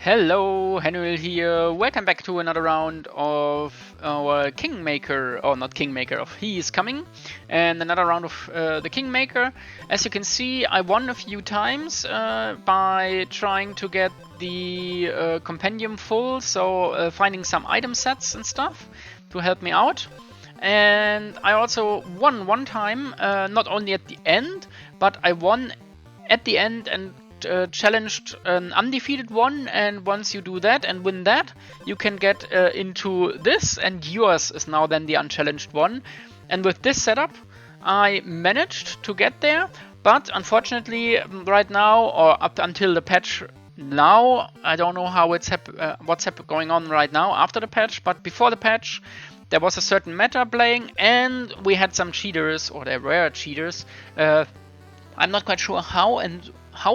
Hello, Henuel here. Welcome back to another round of our Kingmaker, or not Kingmaker, of He is Coming, and another round of the Kingmaker. As you can see, I won a few times by trying to get the compendium full, so finding some item sets and stuff to help me out. And I also won one time, not only at the end, but I won at the end and challenged an undefeated one, and once you do that and win that, you can get into this, and yours is now then the unchallenged one. And with this setup, I managed to get there, but unfortunately, right now, or up until the patch now, I don't know how it's what's going on right now after the patch, but before the patch, there was a certain meta playing, and we had some cheaters, or there were cheaters. I'm not quite sure how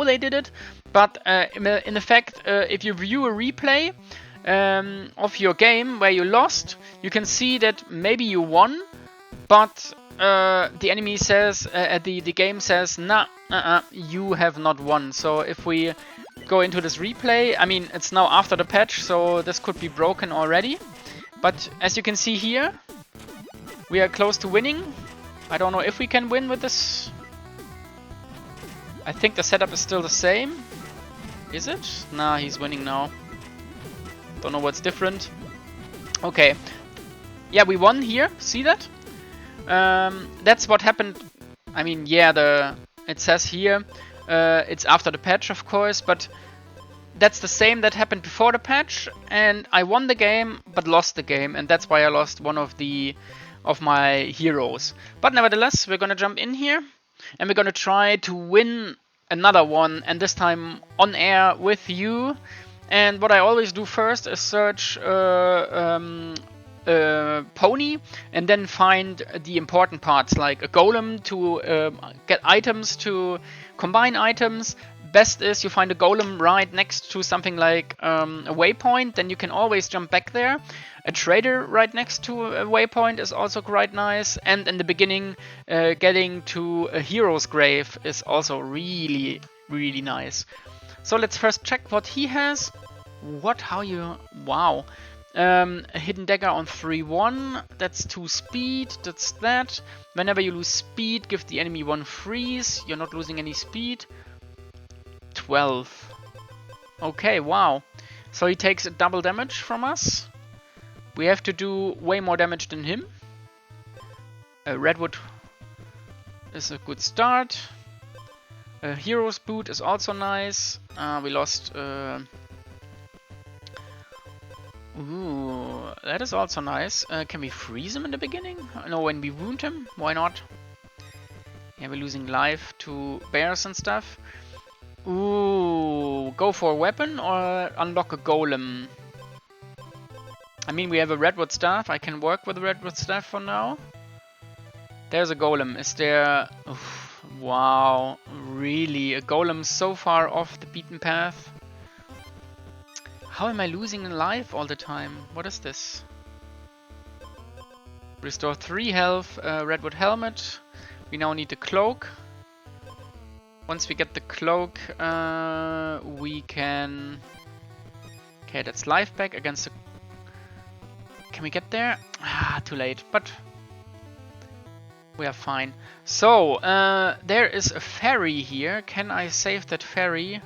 they did it, but in effect, if you view a replay of your game where you lost, you can see that maybe you won, but the enemy says, the game says, nah, you have not won. So if we go into this replay, I mean, it's now after the patch, so this could be broken already. But as you can see here, we are close to winning. I don't know if we can win with this. I think the setup is still the same. Is it? Nah, he's winning now. Don't know what's different. Okay. Yeah, we won here. See that? That's what happened. I mean, yeah, it says here it's after the patch, of course, but that's the same that happened before the patch, and I won the game but lost the game, and that's why I lost one of my heroes. But nevertheless, we're gonna jump in here. And we're gonna try to win another one, and this time on air with you. And what I always do first is search pony, and then find the important parts like a golem to get items, to combine items. Best is you find a golem right next to something like a waypoint, then you can always jump back there. A trader right next to a waypoint is also quite nice, and in the beginning getting to a hero's grave is also really nice. So let's first check what he has. Wow. A hidden dagger on 3-1, that's 2 speed, that's that. Whenever you lose speed, give the enemy 1 freeze, you're not losing any speed. 12. Okay, wow. So he takes a double damage from us. We have to do way more damage than him. Redwood is a good start. Hero's boot is also nice. We lost... Ooh, that is also nice. Can we freeze him in the beginning? No, when we wound him? Why not? Yeah, we're losing life to bears and stuff. Ooh, go for a weapon or unlock a golem? I mean, we have a redwood staff. I can work with a redwood staff for now. There's a golem. Is there... Oof, wow, really? A golem so far off the beaten path? How am I losing life all the time? What is this? Restore 3 health, redwood helmet. We now need the cloak. Once we get the cloak, we can... Okay, that's life back against the... Can we get there? Ah, too late, but we are fine. So, there is a ferry here. Can I save that ferry?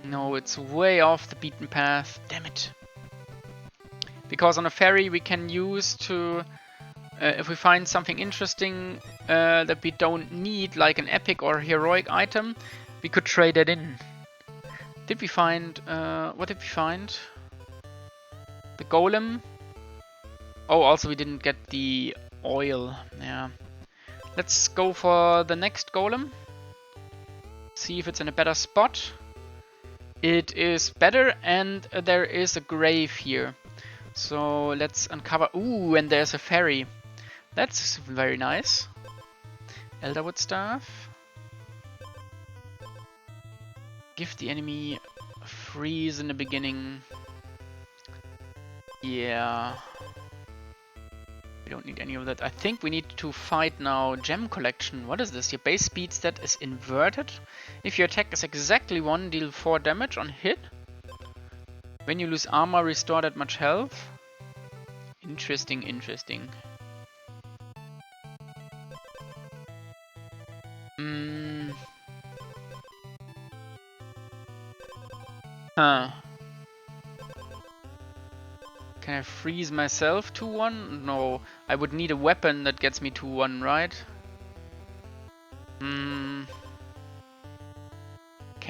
No, it's way off the beaten path. Damn it. Because on a ferry we can use to... if we find something interesting that we don't need, like an epic or heroic item, we could trade it in. Did we find... what did we find? The golem. Oh, also we didn't get the oil. Yeah. Let's go for the next golem. See if it's in a better spot. It is better, and there is a grave here. So let's uncover... Ooh, and there's a ferry. That's very nice. Elderwood staff. Give the enemy a freeze in the beginning. Yeah. We don't need any of that. I think we need to fight now gem collection. What is this? Your base speed stat is inverted. If your attack is exactly 1, deal 4 damage on hit. When you lose armor, restore that much health. Interesting, interesting. Huh. Can I freeze myself to 1? No. I would need a weapon that gets me to 1, right? Can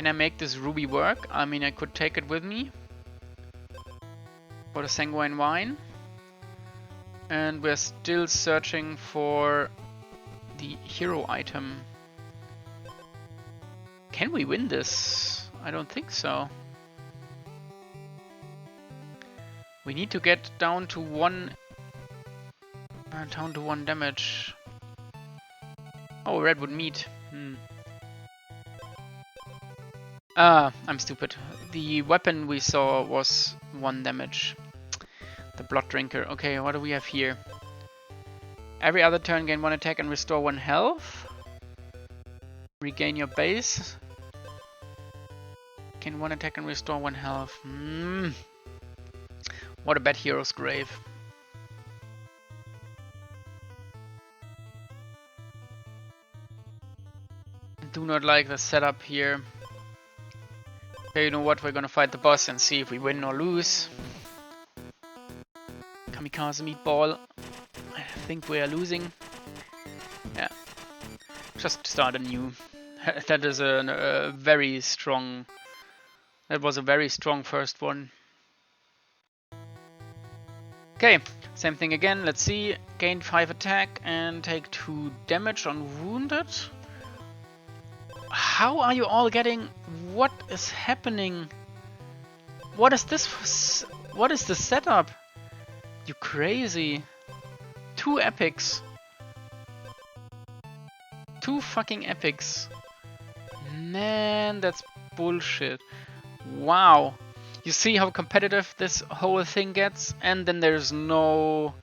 I make this ruby work? I mean, I could take it with me. For the sanguine wine. And we're still searching for the hero item. Can we win this? I don't think so. We need to get down to 1 damage. Oh, redwood meat. I'm stupid. The weapon we saw was 1 damage. The blood drinker. Okay, what do we have here? Every other turn gain 1 attack and restore 1 health. Regain your base. Gain 1 attack and restore 1 health. What a bad hero's grave. Do not like the setup here. Okay, you know what? We're gonna fight the boss and see if we win or lose. Kamikaze meatball. I think we are losing. Yeah. Just start anew. That is a very strong... That was a very strong first one. Okay, same thing again. Let's see. Gain 5 attack and take 2 damage on wounded. How are you all getting... What is happening? What is this? What is the setup? You crazy. 2 epics. 2 fucking epics. Man, that's bullshit. Wow. You see how competitive this whole thing gets? And then there's no...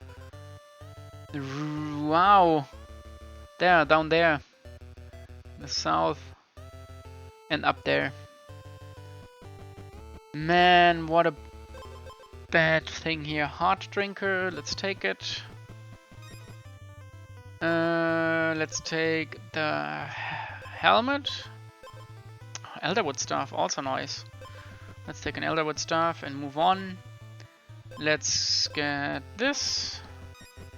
Wow. There, down there. In the south. And up there. Man, what a bad thing here. Heart drinker, let's take it. Let's take the helmet. Elderwood staff, also nice. Let's take an Elderwood staff and move on. Let's get this.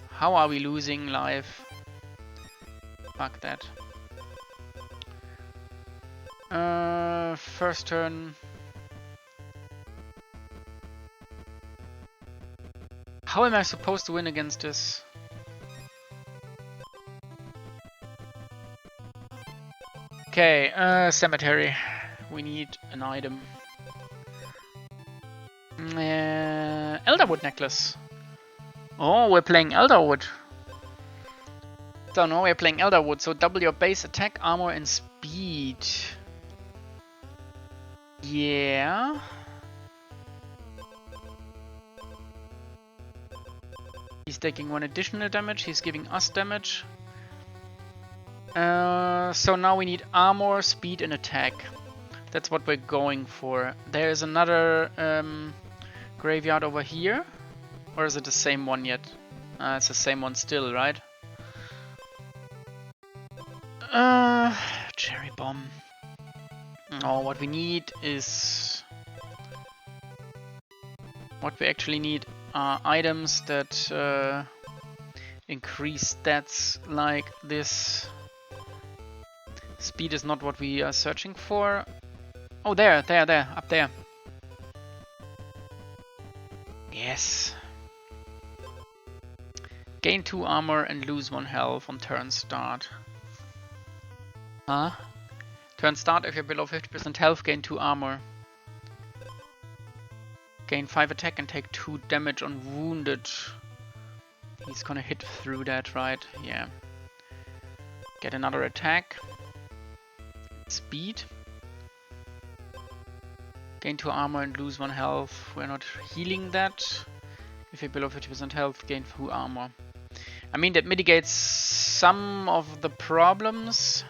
How are we losing life? Fuck that. First turn. How am I supposed to win against this? Okay, cemetery. We need an item. Elderwood necklace. Oh, we're playing Elderwood. So now we're playing Elderwood, so double your base attack, armor and speed. Yeah. He's taking 1 additional damage, he's giving us damage. So now we need armor, speed and attack. That's what we're going for. There is another graveyard over here. Or is it the same one yet? It's the same one still, right? Cherry bomb. Oh, what we need is... What we actually need are items that increase stats like this. Speed is not what we are searching for. Oh, there, up there. Yes. Gain 2 armor and lose 1 health on turn start. Huh? Turn start, if you're below 50% health, gain 2 armor. Gain 5 attack and take 2 damage on wounded. He's gonna hit through that, right? Yeah. Get another attack. Speed. Gain 2 armor and lose 1 health. We're not healing that. If you're below 50% health, gain 2 armor. I mean, that mitigates some of the problems.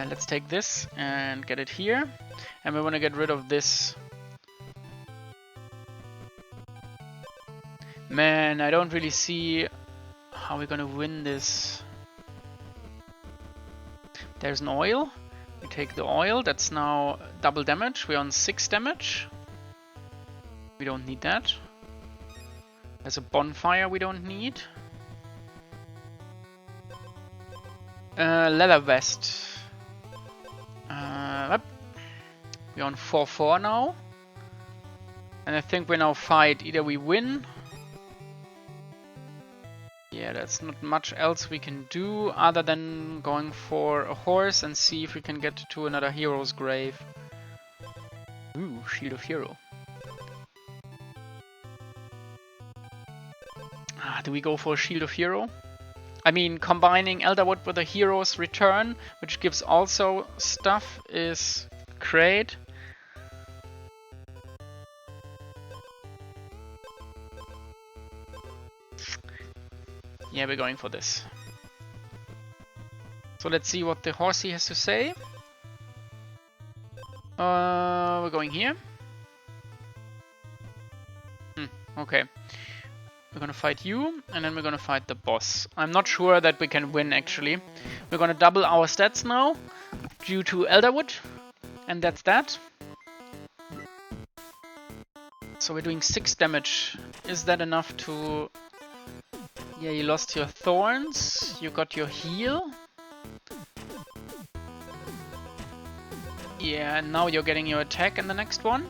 Let's take this and get it here. And we want to get rid of this. Man, I don't really see how we're gonna win this. There's an oil. We take the oil. That's now double damage. We're on 6 damage. We don't need that. There's a bonfire we don't need. Leather vest. We're on 4-4 now. And I think we now fight. Either we win. Yeah, that's not much else we can do other than going for a horse and see if we can get to another hero's grave. Ooh, Shield of Hero. Do we go for a Shield of Hero? I mean, combining Elderwood with a hero's return, which gives also stuff, is great. Yeah, we're going for this. So let's see what the horsey has to say. We're going here. Okay. We're gonna fight you, and then we're gonna fight the boss. I'm not sure that we can win, actually. We're gonna double our stats now, due to Elderwood, and that's that. So we're doing 6 damage. Is that enough to... Yeah, you lost your thorns, you got your heal. Yeah, and now you're getting your attack in the next one.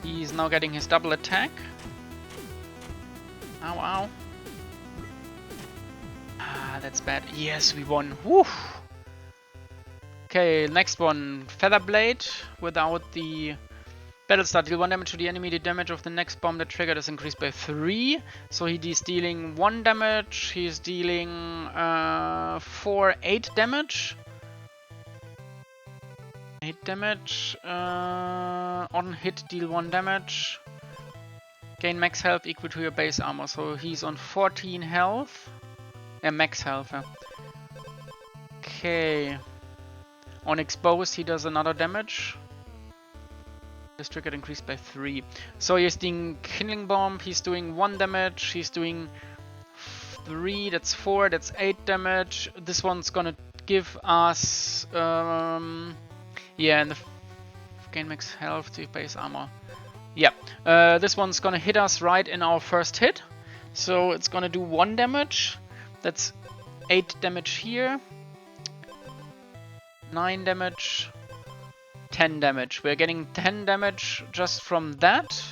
He's now getting his double attack. Ow, ow. Ah, that's bad. Yes, we won. Woo! Okay, next one. Feather Blade without the battle start. Deal 1 damage to the enemy. The damage of the next bomb that triggered is increased by 3. So he's dealing 1 damage. He's dealing 8 damage. 8 damage. On hit, deal 1 damage. Gain max health equal to your base armor. So he's on 14 health. Max health. Okay. On exposed, he does another damage. This trigger increased by 3. So he's doing Kindling Bomb. He's doing 1 damage. He's doing 3. That's 4. That's 8 damage. This one's gonna give us... yeah, and the gain max health to base armor. Yeah, this one's gonna hit us right in our first hit. So it's gonna do 1 damage. That's 8 damage here. 9 damage. 10 damage. We're getting 10 damage just from that.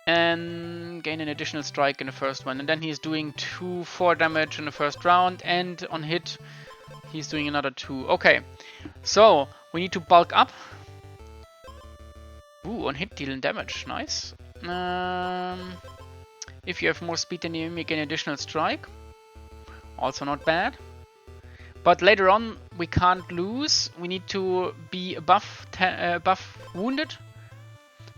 And gain an additional strike in the first one. And then he's doing 4 damage in the first round. And on hit, he's doing another 2. Okay, so we need to bulk up. Ooh, on hit dealing damage. Nice. If you have more speed than the enemy, gain additional strike. Also not bad. But later on, we can't lose. We need to be above wounded.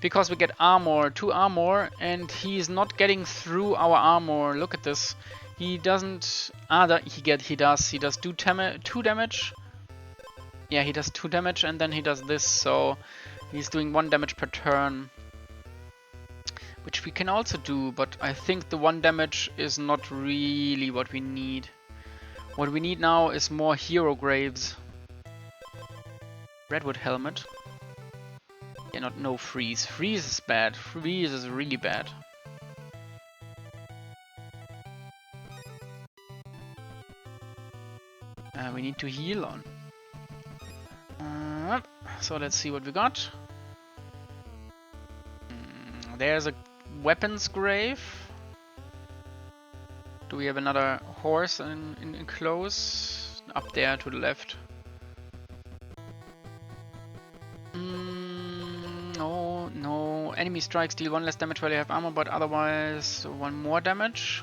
Because we get armor, 2 armor, and he's not getting through our armor. Look at this. He doesn't... he does 2 damage. Yeah, he does 2 damage, and then he does this, so... He's doing 1 damage per turn. Which we can also do, but I think the 1 damage is not really what we need. What we need now is more hero graves. Redwood helmet. Yeah, no freeze. Freeze is bad. Freeze is really bad. We need to heal on. So let's see what we got. There's a weapons grave. Do we have another horse in close? Up there to the left. No. Enemy strikes deal 1 less damage while you have armor, but otherwise 1 more damage.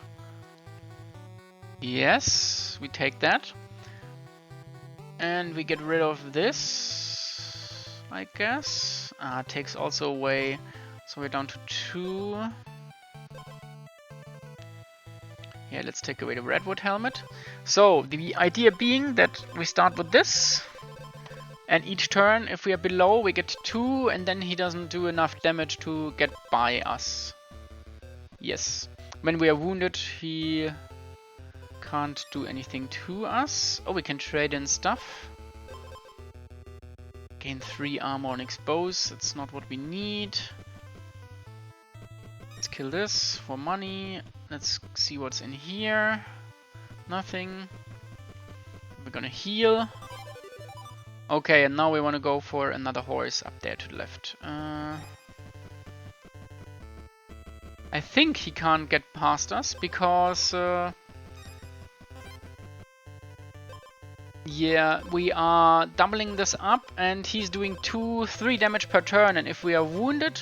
Yes, we take that. And we get rid of this, I guess. It takes also away, so we're down to 2. Yeah, let's take away the redwood helmet. So the idea being that we start with this, and each turn, if we are below, we get 2, and then he doesn't do enough damage to get by us. Yes. When we are wounded, he can't do anything to us. Oh, we can trade in stuff. Gain 3 armor on expose. That's not what we need. Let's kill this for money. Let's see what's in here. Nothing. We're gonna heal. Okay, and now we want to go for another horse up there to the left. I think he can't get past us because yeah, we are doubling this up and he's doing 2-3 damage per turn, and if we are wounded,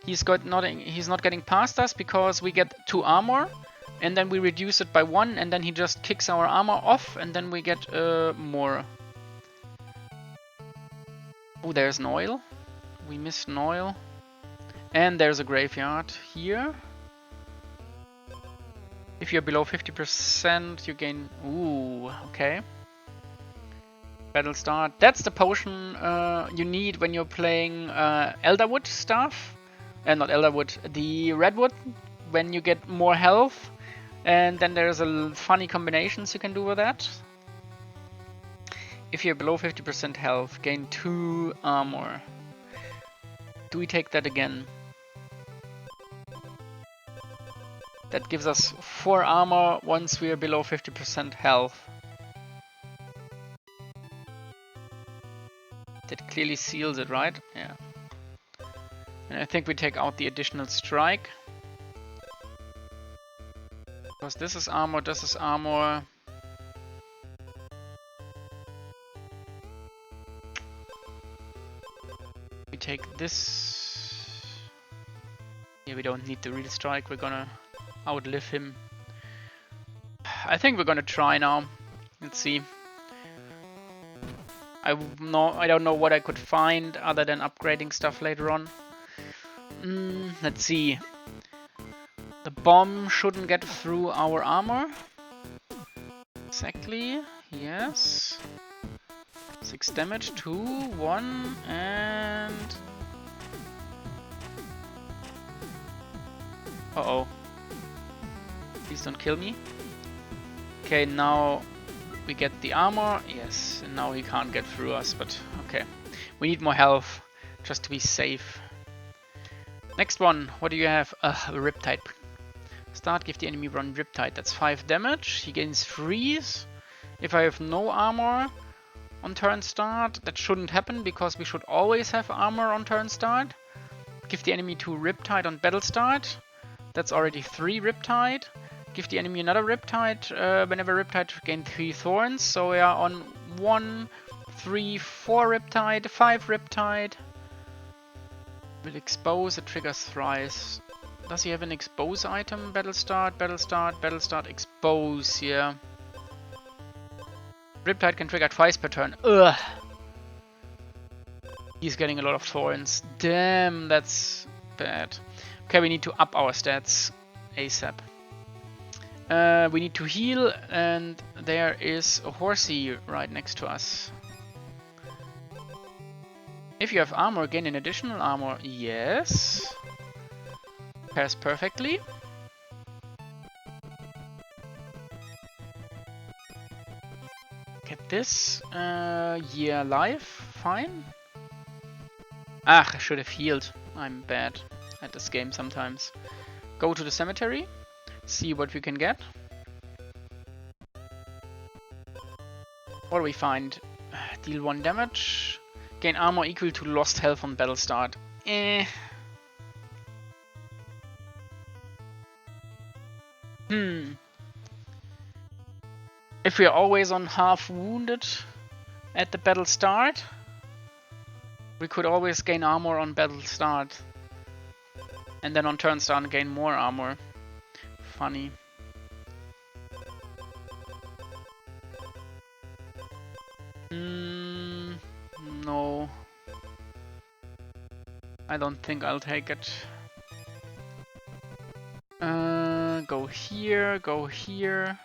he's not getting past us because we get 2 armor, and then we reduce it by 1, and then he just kicks our armor off, and then we get more. Oh, there's an oil. We missed an oil. And there's a graveyard here. If you're below 50%, you gain... Ooh, okay. Battle start. That's the potion you need when you're playing Elderwood stuff. Not Elderwood, the Redwood, when you get more health. And then there's a funny combinations you can do with that. If you're below 50% health, gain 2 armor. Do we take that again? That gives us 4 armor once we are below 50% health. That clearly seals it, right? Yeah. And I think we take out the additional strike. Because this is armor, this is armor. We take this. Yeah, we don't need the real strike, we're gonna outlive him. I think we're gonna try now. Let's see. I don't know what I could find other than upgrading stuff later on. Let's see. The bomb shouldn't get through our armor. Exactly. Yes. 6 damage. 2, 1, and... Uh-oh. Please don't kill me. Okay, now we get the armor. Yes, and now he can't get through us, but okay. We need more health, just to be safe. Next one, what do you have? Riptide. Start, give the enemy run Riptide. That's 5 damage. He gains freeze. If I have no armor on turn start, that shouldn't happen because we should always have armor on turn start. Give the enemy 2 Riptide on battle start. That's already 3 Riptide. Give the enemy another Riptide. Whenever Riptide gain 3 thorns. So we are on 1, 3, 4 Riptide, 5 Riptide. Will expose, it triggers thrice. Does he have an expose item? Battle start, battle start, battle start, expose, yeah. Riptide can trigger twice per turn. Ugh. He's getting a lot of thorns. Damn, that's bad. Okay, we need to up our stats ASAP. We need to heal, and there is a horsey right next to us. If you have armor, gain an additional armor. Yes. Pairs perfectly. Get this. Yeah, life. Fine. Ah, I should have healed. I'm bad at this game sometimes. Go to the cemetery. See what we can get. What do we find? Deal 1 damage. Gain armor equal to lost health on battle start. Eh. If we are always on half wounded at the battle start, we could always gain armor on battle start. And then on turn start gain more armor. Funny. No. I don't think I'll take it. Go here. here, go here.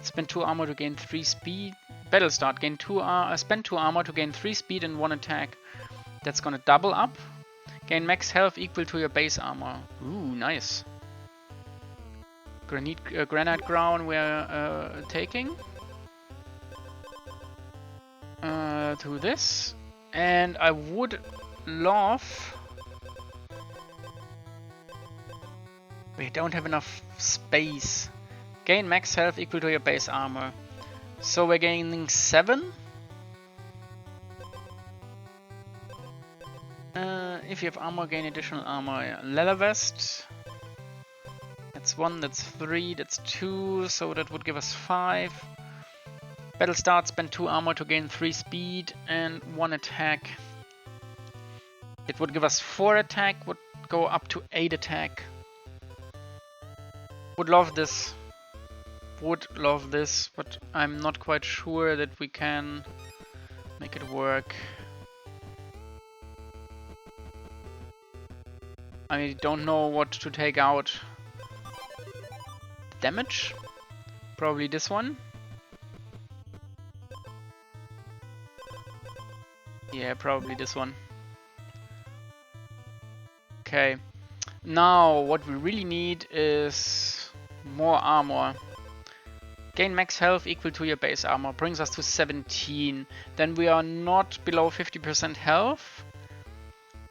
Spend 2 armor to gain 3 speed. Battle start, spend 2 armor to gain 3 speed and 1 attack. That's gonna double up. Gain max health equal to your base armor. Ooh, nice. Granite ground we're taking. To this. And I would love... We don't have enough space. Gain max health equal to your base armor. So we're gaining 7. If you have armor, gain additional armor. Yeah. Leather vest. That's 1, that's 3, that's 2, so that would give us 5. Battle start, spend 2 armor to gain 3 speed and 1 attack. It would give us 4 attack, would go up to 8 attack. Would love this. Would love this, but I'm not quite sure that we can make it work. I don't know what to take out. Damage? Probably this one. Yeah, probably this one. Okay. Now, what we really need is more armor. Gain max health equal to your base armor. Brings us to 17. Then we are not below 50% health.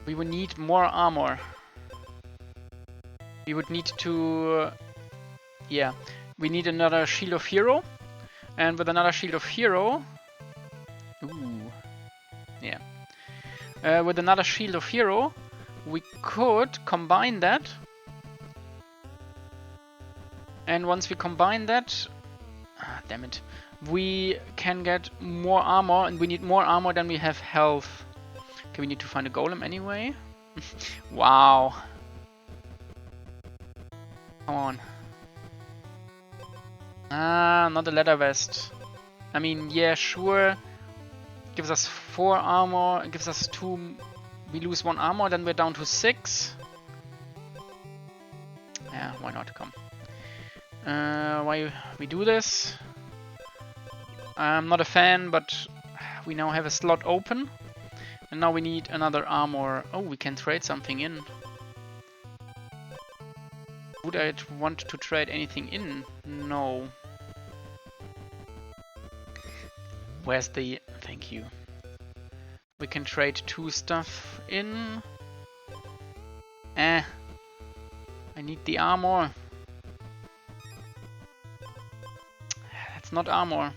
We will need more armor. We would need to... yeah. We need another Shield of Hero. And with another Shield of Hero... Ooh. Yeah. With another Shield of Hero, we could combine that. And once we combine that... damn it. We can get more armor, and we need more armor than we have health. Okay, we need to find a golem anyway. Wow. Come on. Ah, not a leather vest. I mean, yeah, sure. Gives us 4 armor, it gives us 2. We lose 1 armor, then we're down to 6. Yeah, why not? Come. Why we do this? I'm not a fan, but we now have a slot open. And now we need another armor. Oh, we can trade something in. Would I want to trade anything in? No. Where's the... Thank you. We can trade 2 stuff in. I need the armor. That's not armor.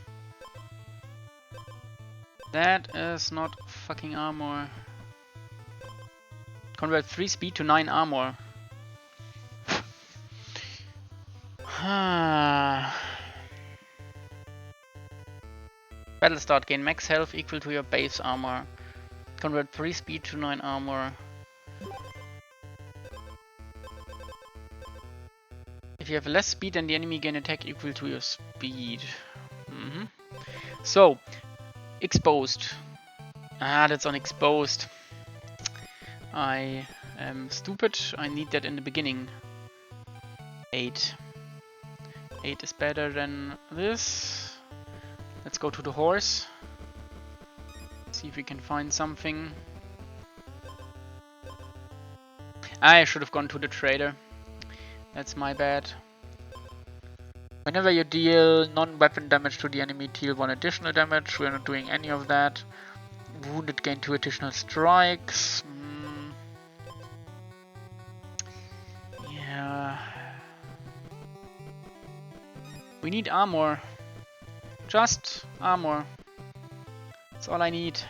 That is not fucking armor. Convert 3 speed to 9 armor. Battle start, gain max health equal to your base armor. Convert 3 speed to 9 armor. If you have less speed than the enemy, gain attack equal to your speed. So, exposed. That's on exposed. I am stupid. I need that in the beginning. 8. 8 is better than this. Let's go to the horse. See if we can find something. I should have gone to the trader. That's my bad. Whenever you deal non-weapon damage to the enemy, deal 1 additional damage. We're not doing any of that. Wounded, gain 2 additional strikes. Yeah. We need armor. Just armor. That's all I need.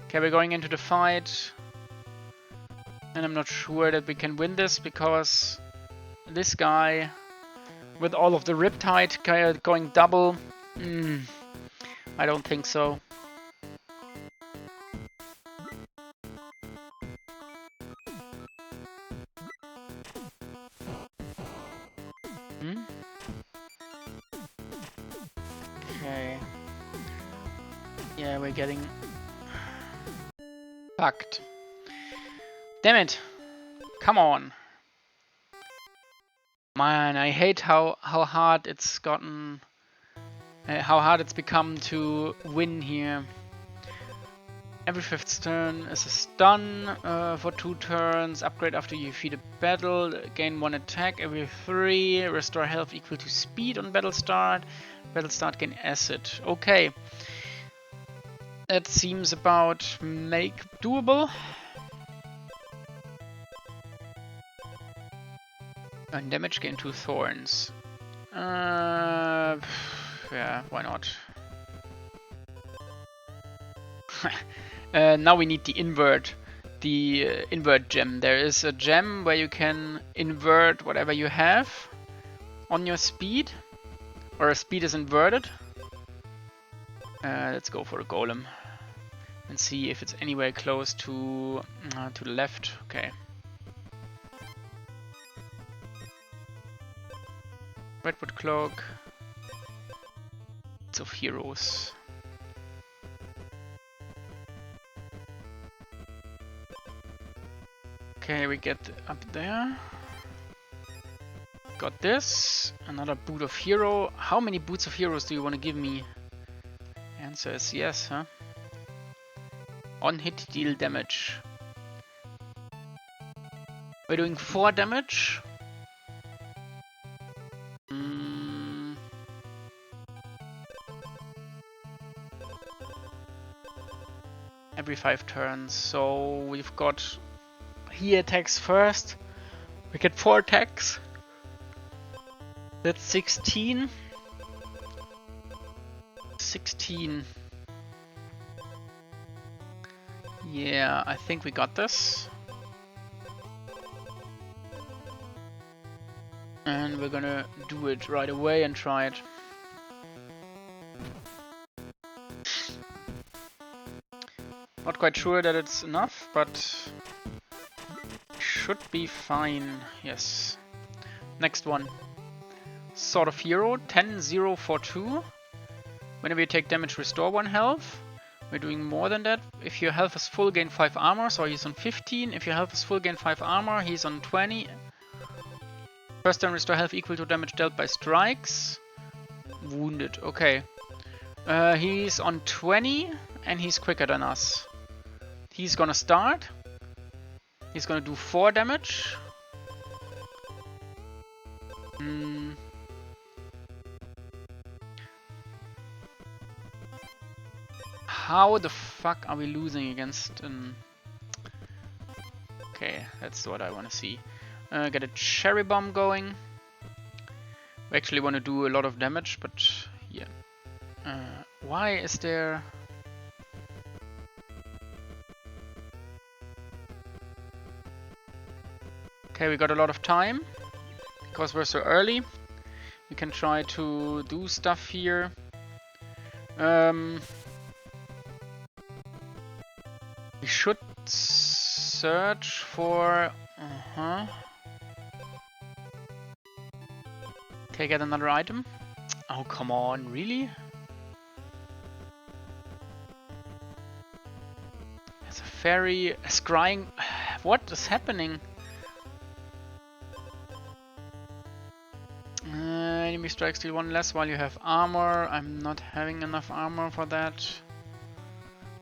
Okay, we're going into the fight. And I'm not sure that we can win this because this guy with all of the Riptide going double. I don't think so. Okay. Yeah, we're getting fucked. Damn it! Come on! Man, I hate how hard it's gotten, how hard it's become to win here. Every 5th turn is a stun for 2 turns. Upgrade after you defeat a battle. Gain 1 attack every 3. Restore health equal to speed on battle start. Battle start gain acid. Okay. That seems about doable. And damage gain 2 thorns. Yeah, why not? Now we need the invert gem. There is a gem where you can invert whatever you have on your speed, or a speed is inverted. Let's go for a golem and see if it's anywhere close to the left. Okay. Redwood Cloak. It's of Heroes. Okay, we get up there. Got this. Another boot of hero. How many boots of heroes do you want to give me? Answer is yes, huh? On hit deal damage. We're doing 4 damage. Every 5 turns. So we've got, he attacks first. We get 4 attacks. That's 16. 16. Yeah, I think we got this. And we're gonna do it right away and try it. Not quite sure that it's enough, but should be fine. Yes. Next one. Sword of Hero, 10-0 for 2. Whenever you take damage, restore 1 health. We're doing more than that. If your health is full, gain 5 armor, so he's on 15. If your health is full, gain 5 armor, he's on 20. First turn, restore health equal to damage dealt by strikes. Wounded, okay. He's on 20 and he's quicker than us. He's gonna start. He's gonna do 4 damage. How the fuck are we losing against an... Okay, that's what I want to see. Get a cherry bomb going. We actually want to do a lot of damage, but yeah. Why is there... Okay, we got a lot of time. Because we're so early. We can try to do stuff here. We should search for... Okay, get another item. Oh, come on, really? There's a fairy, a scrying... What is happening? Enemy strikes deal 1 less while you have armor. I'm not having enough armor for that.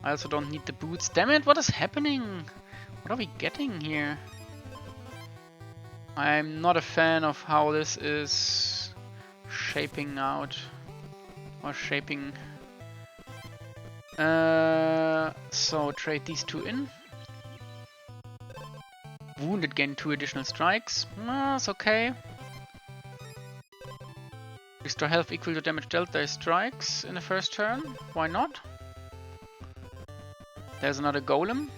I also don't need the boots. Damn it, what is happening? What are we getting here? I'm not a fan of how this is shaping out. Or shaping. So trade these 2 in. Wounded gain 2 additional strikes. It's okay. Restore health equal to damage dealt by strikes in the first turn. Why not? There's another golem.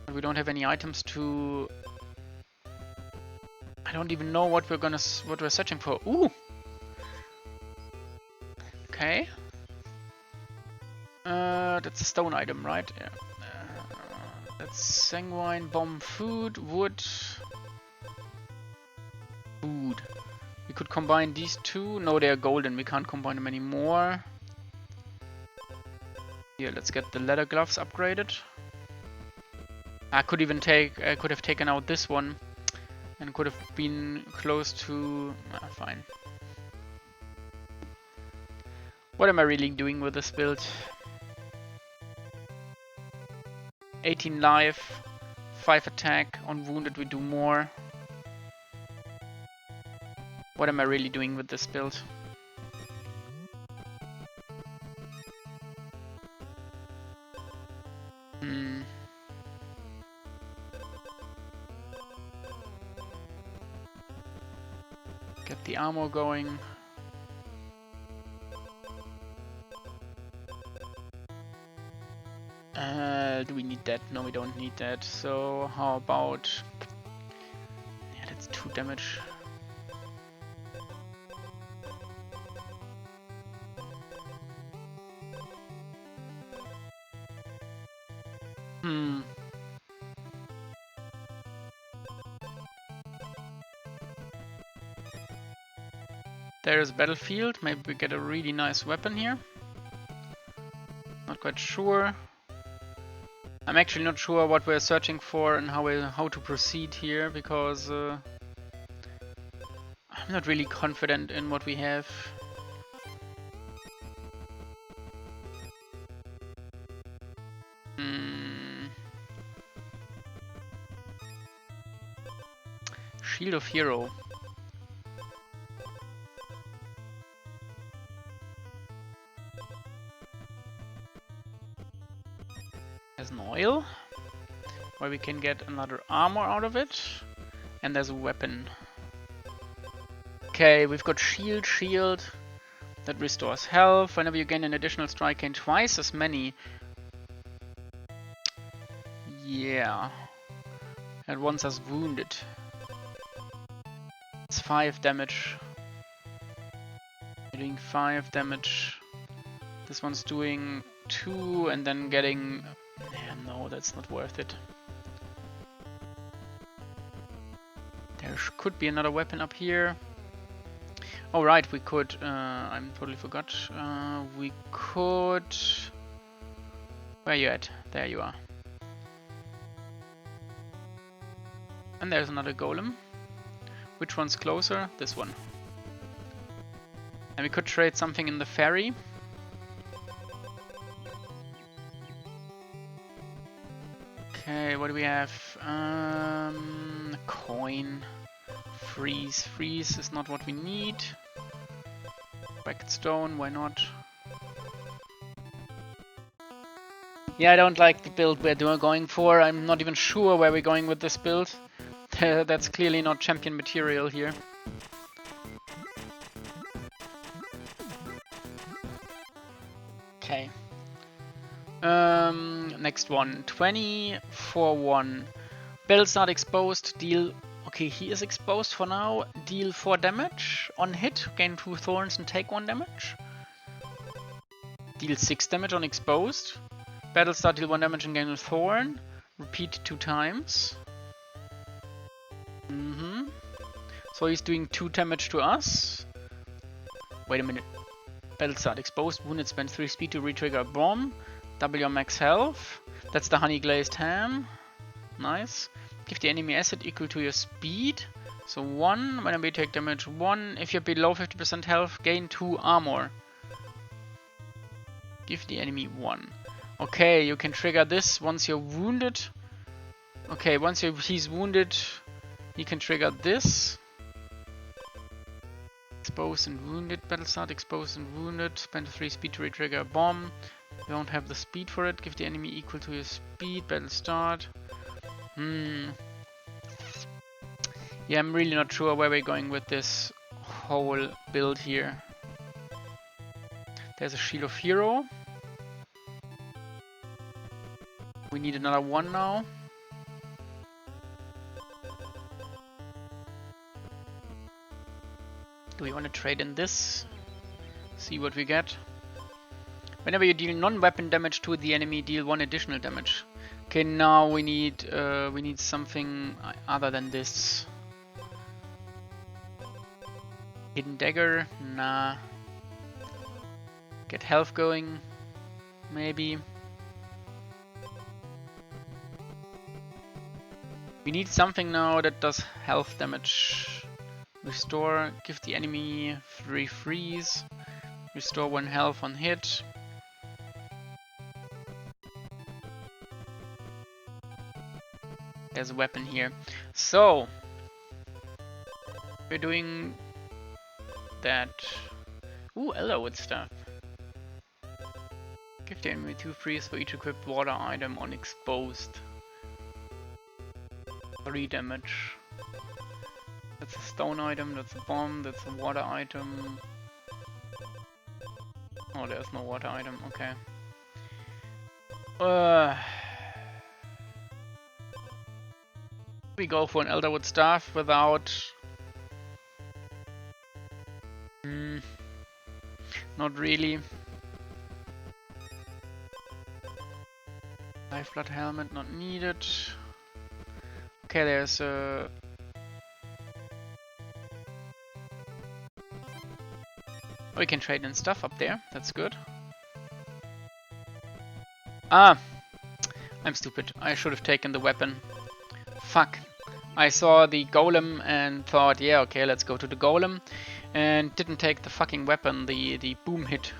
But we don't have any items to... I don't even know what we're searching for. Ooh! Okay. That's a stone item, right? Yeah. That's sanguine, bomb, food, wood. Food. We could combine these 2. No, they are golden. We can't combine them anymore. Here, let's get the leather gloves upgraded. I could have taken out this one and could have been close to... fine. What am I really doing with this build? 18 life, 5 attack, on wounded we do more. What am I really doing with this build? Get the armor going. Do we need that? No, we don't need that. So how about... yeah, that's 2 damage. There's Battlefield. Maybe we get a really nice weapon here. Not quite sure. I'm actually not sure what we're searching for and how to proceed here, because I'm not really confident in what we have. Shield of Hero. There's an oil, where we can get another armor out of it, and there's a weapon. Okay, we've got shield, that restores health. Whenever you gain an additional strike, gain twice as many. Yeah. At once as wounded. It's 5 damage. You're doing 5 damage. This one's doing 2 and then getting... yeah, no, that's not worth it. There could be another weapon up here. Oh right, we could... I totally forgot. We could... where are you at? There you are. And there's another golem. Which one's closer? This one. And we could trade something in the ferry. Okay, what do we have? Coin. Freeze. Freeze is not what we need. Bracket stone, why not? Yeah, I don't like the build we're going for. I'm not even sure where we're going with this build. That's clearly not champion material here. Okay. Next one. 20 for 1. Battle start exposed. Deal... okay, he is exposed for now. Deal 4 damage on hit. Gain 2 thorns and take 1 damage. Deal 6 damage on exposed. Battle start, deal 1 damage and gain a thorn. Repeat 2 times. So he's doing 2 damage to us. Wait a minute. Battle start, exposed, wounded, spend 3 speed to retrigger a bomb. Double your max health. That's the honey glazed ham. Nice. Give the enemy asset equal to your speed. So 1, whenever you take damage 1. If you're below 50% health, gain 2 armor. Give the enemy 1. Okay, you can trigger this once you're wounded. Okay, once he's wounded, he can trigger this. Exposed and wounded, battle start, exposed and wounded. Spend 3 speed to retrigger a bomb. You don't have the speed for it. Give the enemy equal to your speed, battle start. Yeah, I'm really not sure where we're going with this whole build here. There's a Shield of Hero. We need another one now. Do we want to trade in this? See what we get. Whenever you deal non-weapon damage to the enemy, deal 1 additional damage. Okay, now we need something other than this. Hidden dagger? Nah. Get health going? Maybe. We need something now that does health damage. Restore, give the enemy 3 freeze. Restore 1 health on hit. There's a weapon here. So, we're doing that. Ooh, Elderwood stuff. Give the enemy 2 freeze for each equipped water item on exposed. 3 damage. That's a stone item, that's a bomb, that's a water item. Oh, there's no water item, okay. We go for an Elderwood staff without... not really. Lifeblood helmet not needed. Okay, there's a... we can trade in stuff up there, that's good. Ah! I'm stupid, I should have taken the weapon. Fuck. I saw the golem and thought, yeah, okay, let's go to the golem. And didn't take the fucking weapon, the boom hit.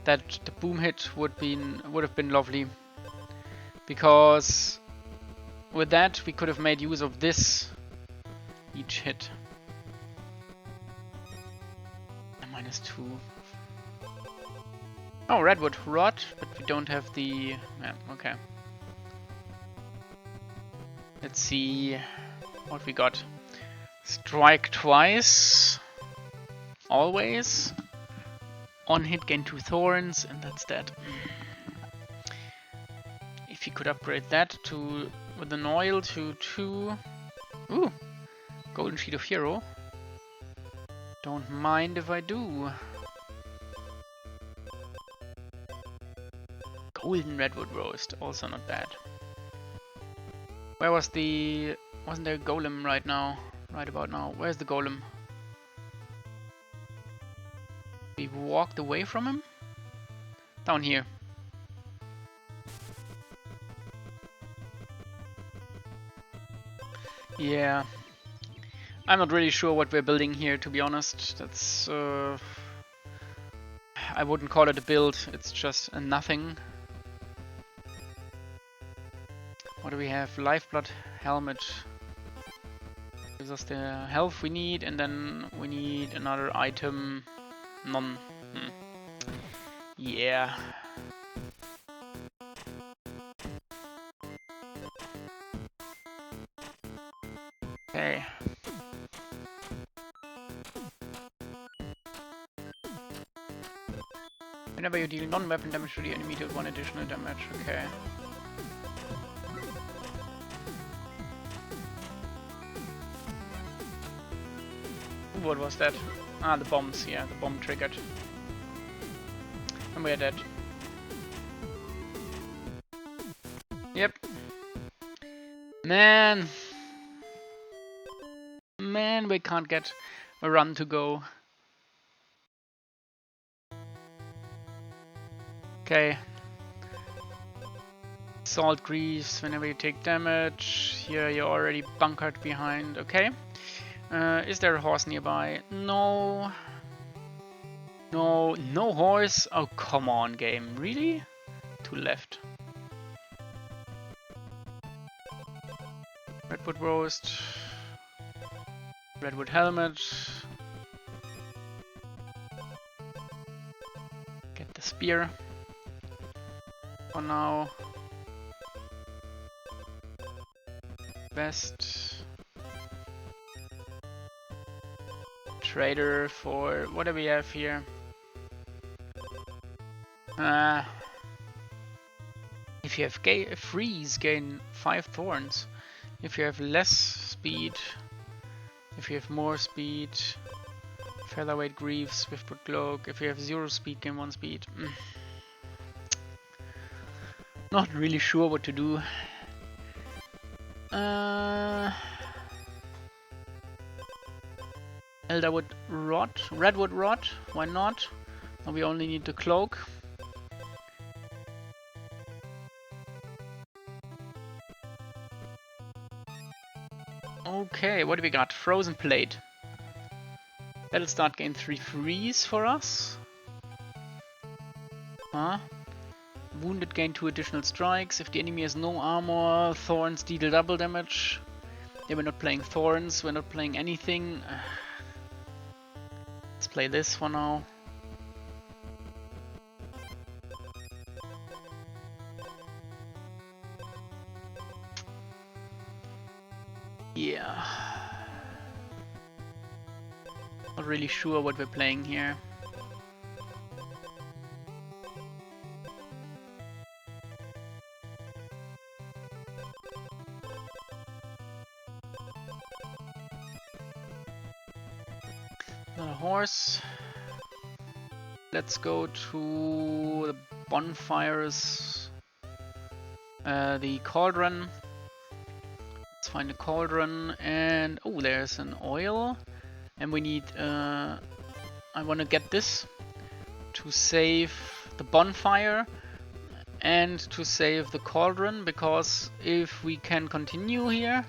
The boom hit would have been lovely. Because with that we could have made use of this each hit. -2. Oh, redwood rod, but we don't have the... yeah, okay. Let's see what we got. Strike twice. Always. On hit gain 2 thorns, and that's that. If you could upgrade that to with an oil to 2. Ooh! Golden Sheet of Hero. Don't mind if I do. Golden Redwood Roast, also not bad. Where was the... wasn't there a golem right now? Right about now. Where's the golem? We walked away from him? Down here. Yeah. I'm not really sure what we're building here, to be honest. That's... I wouldn't call it a build, it's just a nothing. What do we have? Lifeblood helmet. Gives us the health we need, and then we need another item. None. Yeah. Okay. Whenever you deal non-weapon damage to the enemy, deal 1 additional damage. Okay. What was that? Ah, the bombs. Yeah, the bomb triggered. And we're dead. Yep. Man, we can't get a run to go. Okay. Salt greaves whenever you take damage. Here you're already bunkered behind. Okay. Is there a horse nearby? No. No, no horse. Oh, come on, game. Really? To left. Redwood roast. Redwood helmet. Get the spear. For now. Vest. Trader for... what do we have here? If you have freeze, gain 5 thorns. If you have less speed, if you have more speed, featherweight greaves, swiftfoot cloak. If you have 0 speed, gain 1 speed. Not really sure what to do. Elderwood rod, redwood rod. Why not? Now we only need the cloak. Okay, what do we got? Frozen Plate. That'll start gain 3 freeze for us. Huh? Wounded gain 2 additional strikes. If the enemy has no armor, Thorns deal double damage. Yeah, we're not playing Thorns, we're not playing anything. Let's play this for now. Yeah. Not really sure what we're playing here. Not a horse. Let's go to the bonfires. The cauldron. Let's find a cauldron and oh, there's an oil. And we need, I want to get this to save the bonfire and to save the cauldron, because if we can continue here,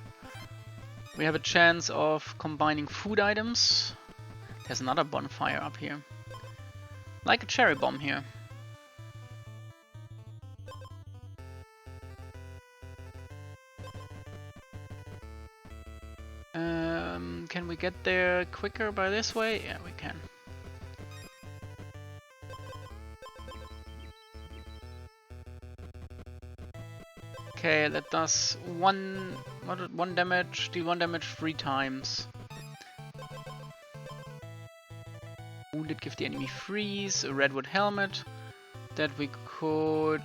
we have a chance of combining food items. There's another bonfire up here. Like a cherry bomb here. Can we get there quicker by this way? Yeah, we can. Okay, that does one damage, deal 1 damage 3 times. Wounded, give the enemy freeze, a redwood helmet. That we could...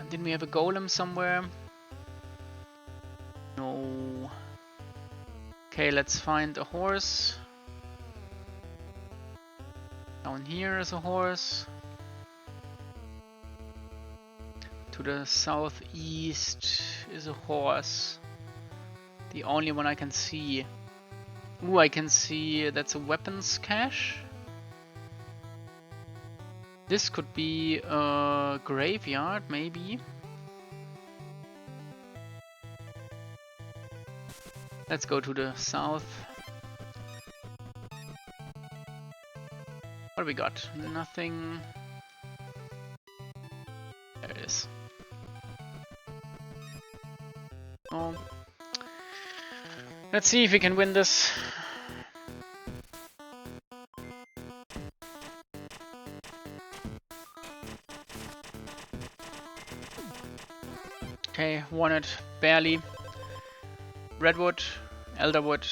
Didn't we have a golem somewhere? No. Okay, let's find a horse. Down here is a horse. To the southeast is a horse. The only one I can see. Ooh, I can see that's a weapons cache. This could be a graveyard, maybe. Let's go to the south. What do we got? Nothing. There it is. Oh. Let's see if we can win this. Okay, won it barely. Redwood, Elderwood.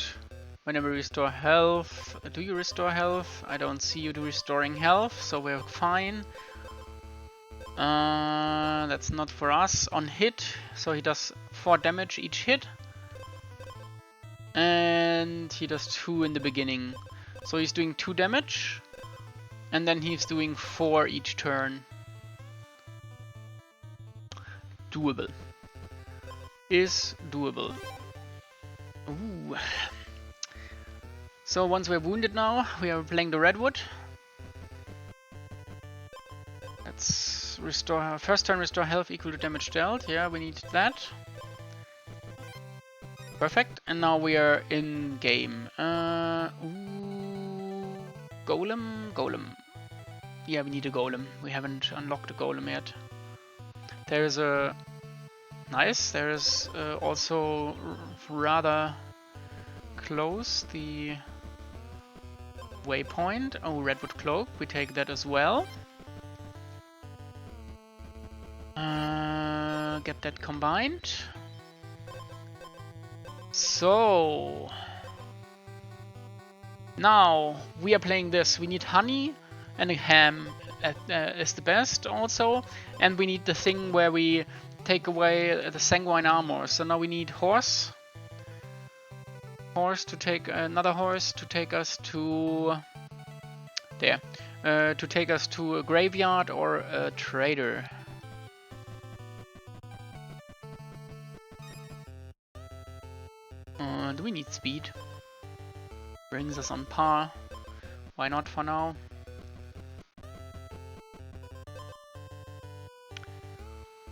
Whenever we restore health. Do you restore health? I don't see you restoring health, so we're fine. That's not for us. On hit, so he does 4 damage each hit. And he does 2 in the beginning. So he's doing 2 damage. And then he's doing 4 each turn. Doable. Is doable. Ooh. So once we're wounded now, we are playing the redwood. Let's restore, first turn restore health equal to damage dealt. Yeah, we need that. Perfect. And now we are in game. Ooh, golem. Yeah, we need a golem. We haven't unlocked a golem yet. There's a nice. There is also rather close the waypoint. Oh, redwood cloak. We take that as well. Get that combined. So now we are playing this. We need honey and a ham is the best also, and we need the thing where we take away the sanguine armor. So now we need horse to take another horse to take us to there, to take us to a graveyard or a trader. Do we need speed? Brings us on par. Why not for now?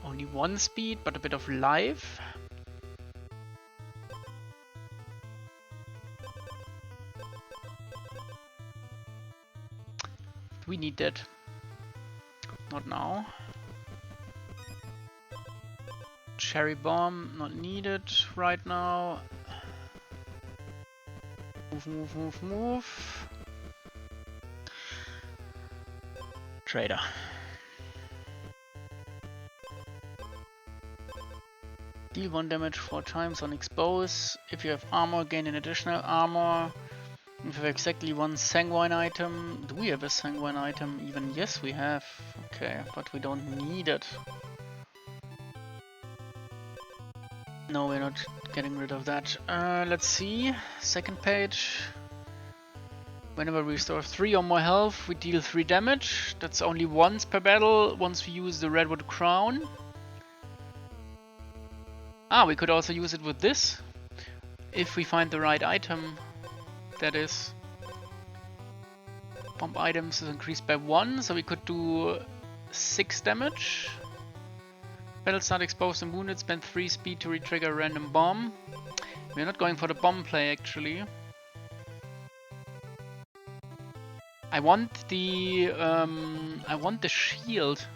Only 1 speed, but a bit of life. We need that. Not now. Cherry bomb, not needed right now. Move, move, move, move. Trader. Deal 1 damage 4 times on expose. If you have armor, gain an additional armor. If you have exactly 1 sanguine item. Do we have a sanguine item even? Yes, we have. Okay, but we don't need it. No, we're not getting rid of that. Let's see. Second page. Whenever we restore 3 or more health, we deal 3 damage. That's only once per battle, once we use the redwood crown. Ah, we could also use it with this. If we find the right item, that is. Bomb items is increased by 1, so we could do 6 damage. Battle start exposed and wounded, spend 3 speed to re-trigger a random bomb. We're not going for the bomb play actually. I want the shield.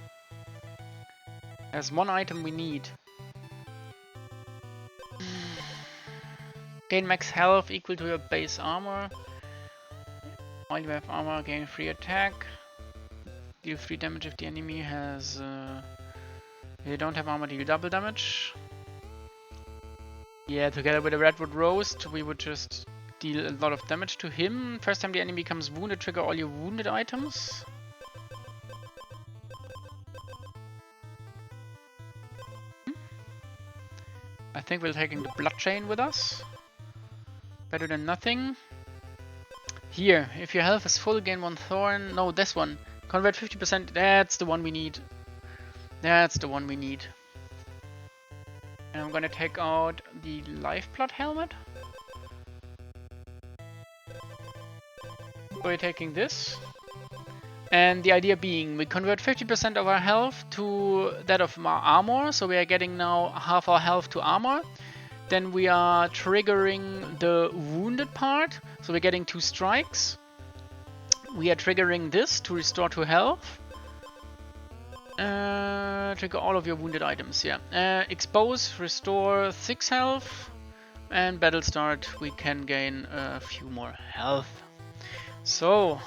There's one item we need. Gain max health equal to your base armor. While you have armor, gain free attack. Deal 3 damage if the enemy has... if you don't have armor, deal double damage. Yeah, together with the redwood roast, we would just deal a lot of damage to him. First time the enemy becomes wounded, trigger all your wounded items. I think we're taking the blood chain with us. Better than nothing. Here, if your health is full, gain 1 thorn. No, this one. Convert 50%. That's the one we need. That's the one we need. And I'm gonna take out the lifeblood helmet. We're taking this. And the idea being, we convert 50% of our health to that of our armor. So we are getting now half our health to armor. Then we are triggering the wounded part. So we're getting 2 strikes. We are triggering this to restore 2 health. Trigger all of your wounded items, yeah. Expose, restore 6 health. And battle start, we can gain a few more health. So,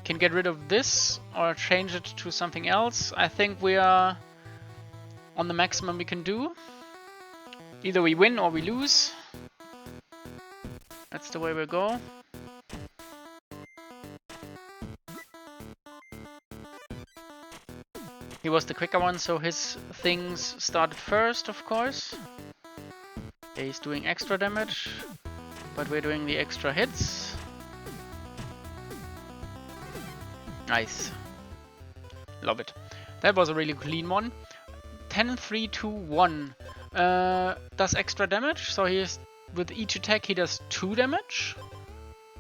can get rid of this or change it to something else. I think we are on the maximum we can do. Either we win or we lose. That's the way we go. He was the quicker one, so his things started first, of course. He's doing extra damage, but we're doing the extra hits. Nice. Love it. That was a really clean one. 10, 3, 2, 1. Does extra damage, so with each attack he does 2 damage.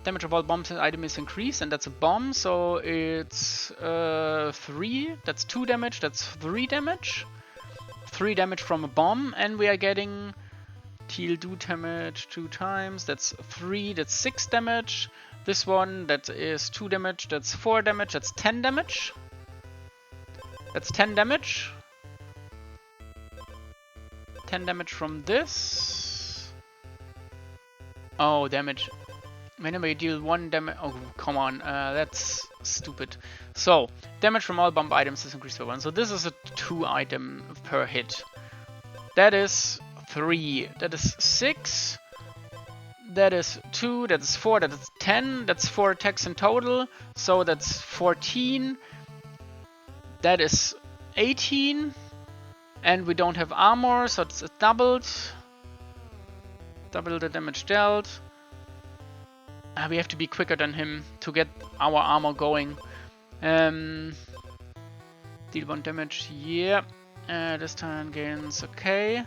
Damage of all bombs and item is increased, and that's a bomb, so it's 3. That's 2 damage, that's 3 damage. 3 damage from a bomb, and we are getting deal do damage 2 times. That's 3, that's 6 damage. This one, that is 2 damage, that's 4 damage, that's 10 damage. That's 10 damage. 10 damage from this. Oh, damage. Whenever you deal 1 damage... Oh, come on, that's stupid. So, damage from all bomb items is increased by 1. So this is a 2 item per hit. That is 3. That is 6. That is 2, that is 4, that is 10, that's 4 attacks in total, so that's 14, that is 18, and we don't have armor, so it's doubled, double the damage dealt. We have to be quicker than him to get our armor going. Deal 1 damage, yeah, this time gains, okay.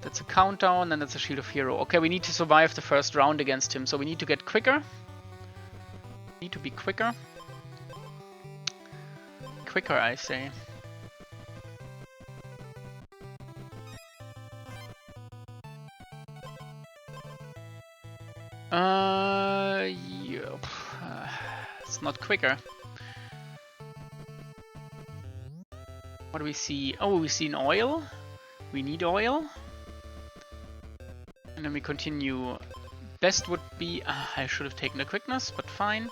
That's a countdown, and that's a Shield of Hero. Okay, we need to survive the first round against him, so we need to get quicker. Need to be quicker. Quicker, I say. Yeah. It's fast, not quicker. What do we see? Oh, we see an oil. We need oil. And then we continue. Best would be... I should have taken the quickness, but fine.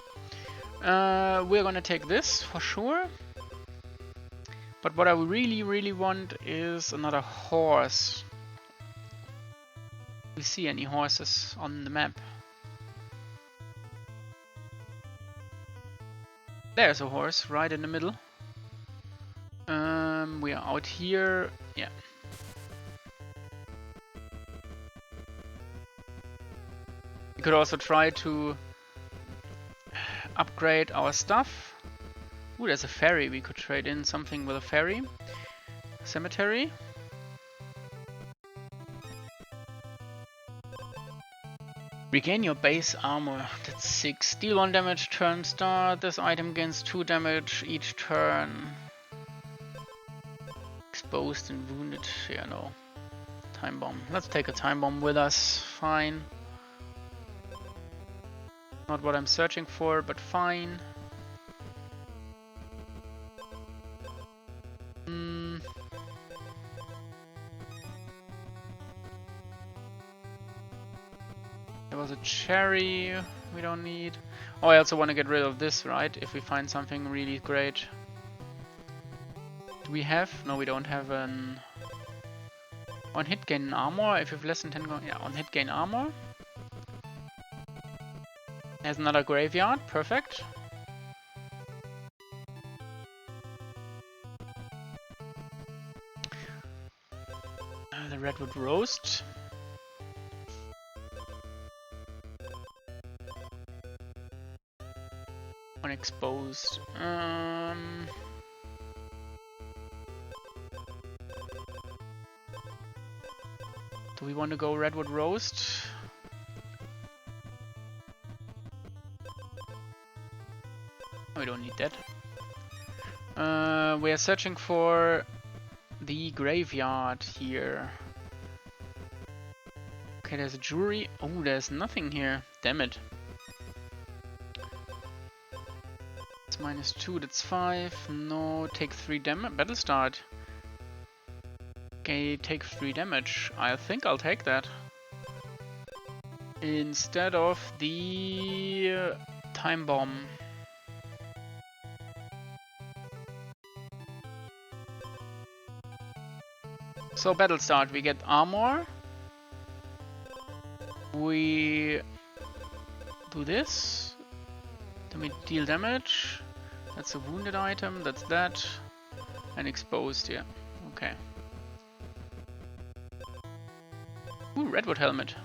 We're gonna take this for sure. But what I really, really want is another horse. Do we see any horses on the map? There's a horse right in the middle. We are out here. Yeah. We could also try to upgrade our stuff. Ooh, there's a ferry. We could trade in something with a ferry. Cemetery. Regain your base armor. That's 6. Deal 1 damage turn start. This item gains 2 damage each turn. Exposed and wounded. Yeah, no. Time bomb. Let's take a time bomb with us. Fine. Not what I'm searching for, but fine. There was a cherry we don't need. Oh, I also want to get rid of this, right? If we find something really great. Do we have? No, we don't have an... On hit gain armor, if you have less than 10... Yeah, on hit gain armor. There's another graveyard, perfect. The redwood roast. Unexposed. Do we want to go redwood roast? We don't need that. We are searching for the graveyard here. Okay, there's a jewelry. Oh, there's nothing here. Damn it. It's -2, that's 5. No, take 3 damage. Battle start. Okay, take 3 damage. I think I'll take that. Instead of the time bomb. So battle start, we get armor. We do this. Then we deal damage. That's a wounded item, that's that. And exposed, yeah. Okay. Ooh, redwood helmet.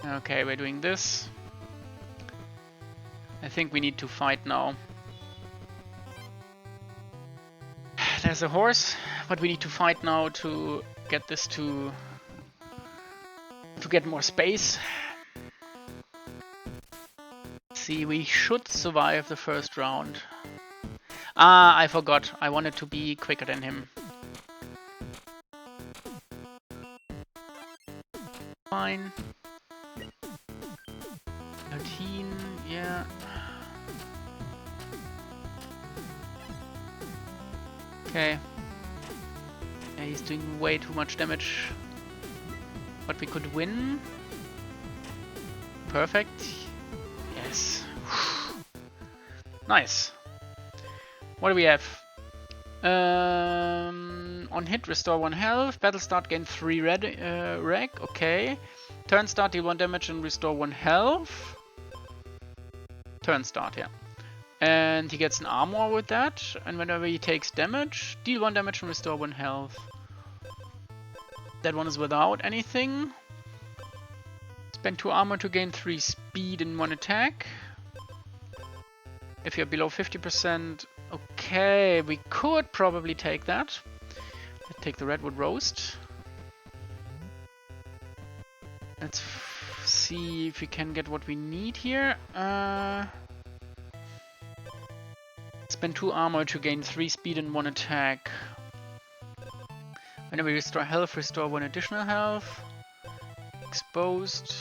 Okay, we're doing this. I think we need to fight now. There's a horse, but we need to fight now to get this to get more space. See, we should survive the first round. Ah, I forgot. I wanted to be quicker than him. Fine. 13, yeah. Okay. Yeah, he's doing way too much damage. But we could win. Perfect. Yes. Nice. What do we have? On hit, restore 1 health. Battle start, gain 3 reg. Okay. Turn start, deal 1 damage and restore 1 health. Turn start, yeah. And he gets an armor with that. And whenever he takes damage, deal 1 damage and restore 1 health. That one is without anything. Spend 2 armor to gain 3 speed in 1 attack. If you're below 50%, okay, we could probably take that. Let's take the redwood roast. Let's see if we can get what we need here. Spend 2 armor to gain 3 speed in 1 attack. Whenever we restore health, restore 1 additional health. Exposed.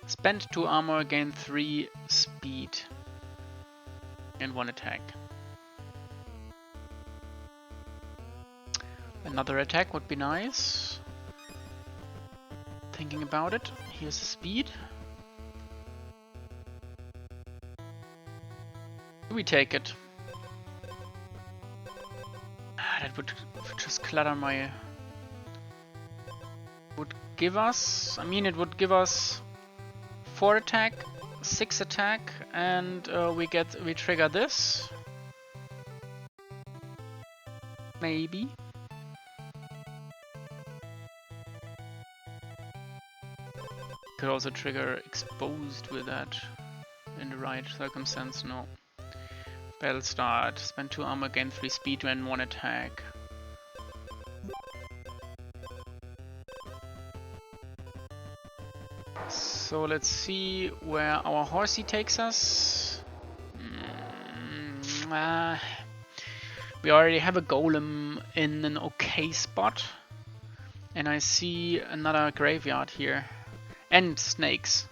Spend 2 armor, gain 3 speed. And 1 attack. Another attack would be nice. Thinking about it. Here's the speed. Do we take it? That would just clutter my... Would give us... I mean, it would give us 4 attack, 6 attack, and we trigger this. Maybe. Could also trigger exposed with that. In the right circumstance, no. Battle start. Spend 2 armor, gain 3 speed and 1 attack. So let's see where our horsey takes us. We already have a golem in an okay spot. And I see another graveyard here. And snakes.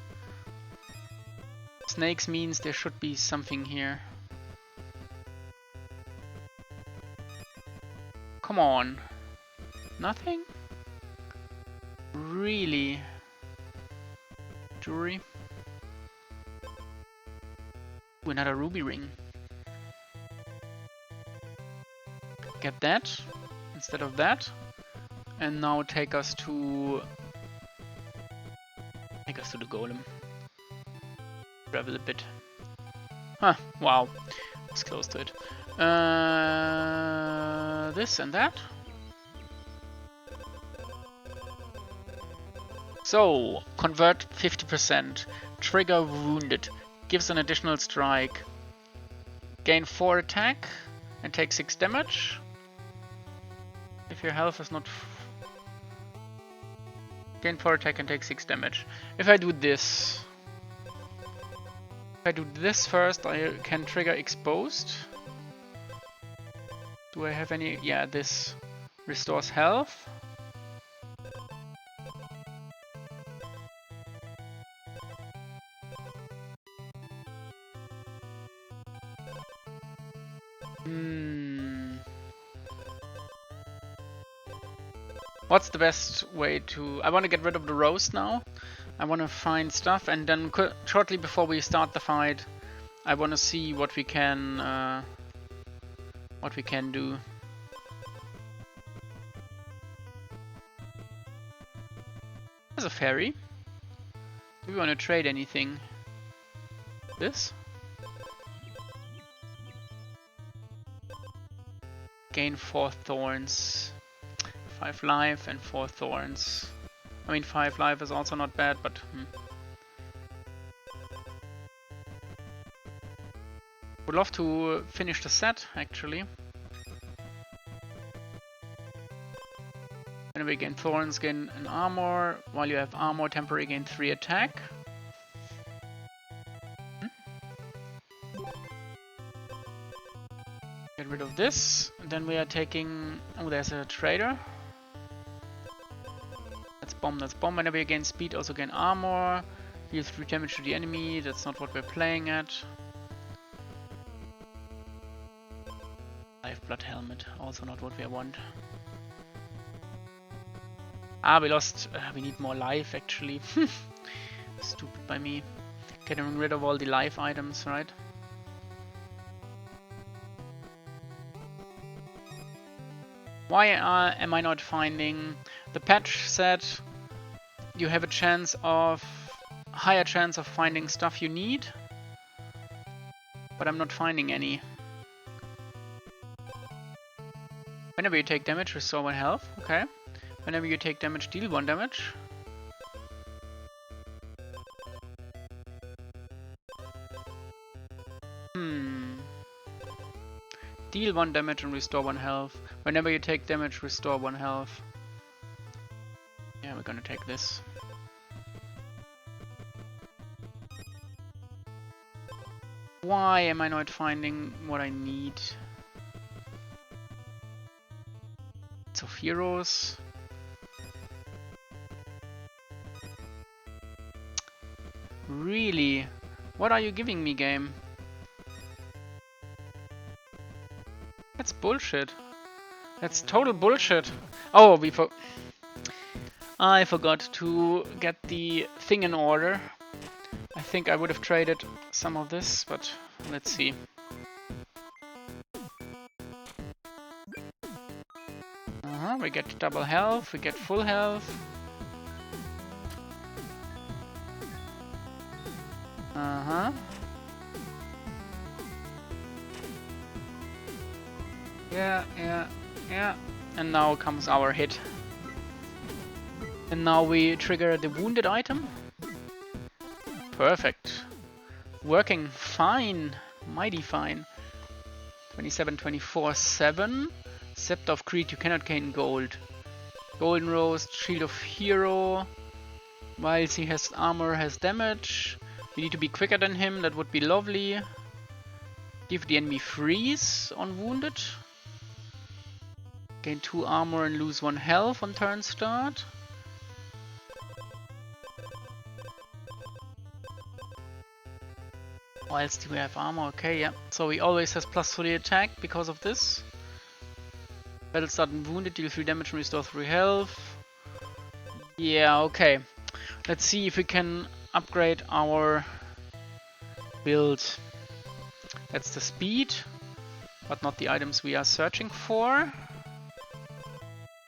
Snakes means there should be something here. Come on. Nothing? Really? Jewelry? Ooh, another ruby ring. Get that instead of that. And now take us to the golem. Travel a bit. Huh, wow. Was close to it. This and that. So, convert 50%. Trigger wounded. Gives an additional strike. Gain 4 attack and take 6 damage. If your health is not... Gain 4 attack and take 6 damage. If I do this... If I do this first, I can trigger exposed. Do I have any... Yeah, this restores health. What's the best way to... I want to get rid of the roast now. I want to find stuff, and then shortly before we start the fight, I want to see what we can do. There's a ferry. Do we want to trade anything? This? Gain 4 thorns. 5 life and 4 thorns. I mean, 5 life is also not bad, but... Would love to finish the set, actually. Whenever you gain thorns, gain an armor. While you have armor, temporary gain 3 attack. Get rid of this. And then we are taking... Oh, there's a trader. That's bomb. Whenever you gain speed, also gain armor. Deal 3 damage to the enemy. That's not what we're playing at. Lifeblood helmet, also not what we want. Ah, we lost. We need more life actually. Stupid by me. Getting rid of all the life items, right? Why am I not finding? The patch said you have a higher chance of finding stuff you need, but I'm not finding any. Whenever you take damage, restore 1 health. Okay. Whenever you take damage, deal 1 damage. Deal 1 damage and restore 1 health. Whenever you take damage, restore 1 health. Yeah, we're gonna take this. Why am I not finding what I need? Of heroes. Really? What are you giving me, game? That's bullshit. That's total bullshit. Oh, I forgot to get the thing in order. I think I would have traded some of this, but let's see. We get double health, we get full health. Yeah. And now comes our hit. And now we trigger the wounded item. Perfect. Working fine. Mighty fine. 27, 24, 7. Scepter of Creed, you cannot gain gold. Golden Rose, Shield of Hero. Whilst he has armor, has damage. We need to be quicker than him, that would be lovely. Give the enemy freeze on wounded. Gain 2 armor and lose 1 health on turn start. Whilst we have armor, okay, yeah. So he always has plus 3 attack because of this. Battle start and wounded, deal 3 damage and restore 3 health. Yeah, okay. Let's see if we can upgrade our build. That's the speed, but not the items we are searching for.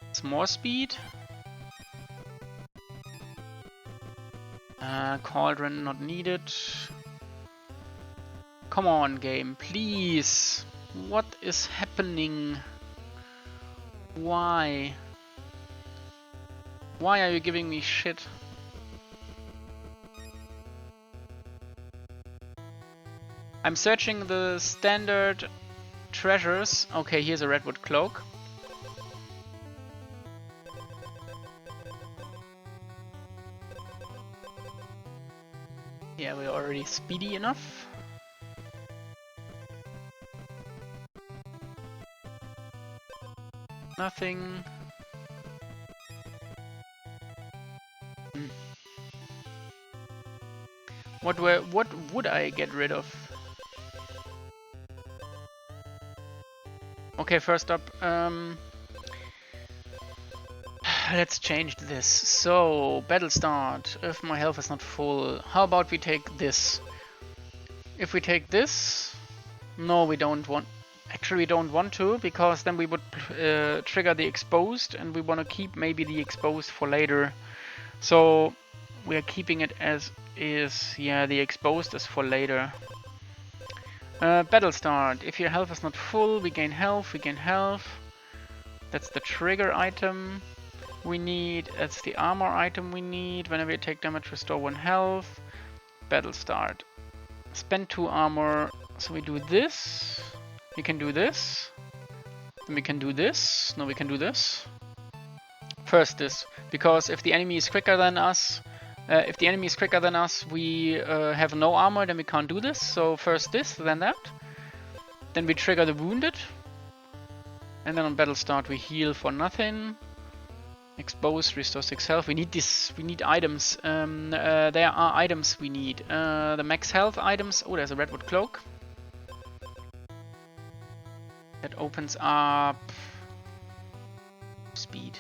It's more speed. Cauldron not needed. Come on, game, please. What is happening? Why? Why are you giving me shit? I'm searching the standard treasures. Okay, here's a redwood cloak. Yeah, we're already speedy enough. Nothing. What would I get rid of? Okay, first up, let's change this. So, battle start. If my health is not full, how about we take this? If we take this, no, we don't want. Actually, we don't want to, because then we would trigger the exposed, and we want to keep maybe the exposed for later. So we are keeping it as is. Yeah, the exposed is for later. Battle start. If your health is not full, we gain health. We gain health. That's the trigger item we need. That's the armor item we need. Whenever you take damage, restore 1 health. Battle start. Spend 2 armor. So we do this. We can do this. Then we can do this. No, we can do this. First this, because if the enemy is quicker than us, we have no armor, then we can't do this. So first this, then that. Then we trigger the wounded. And then on battle start we heal for nothing. Exposed, restore 6 health. We need this. We need items. There are items we need. The max health items. Oh, there's a redwood cloak. That opens up speed.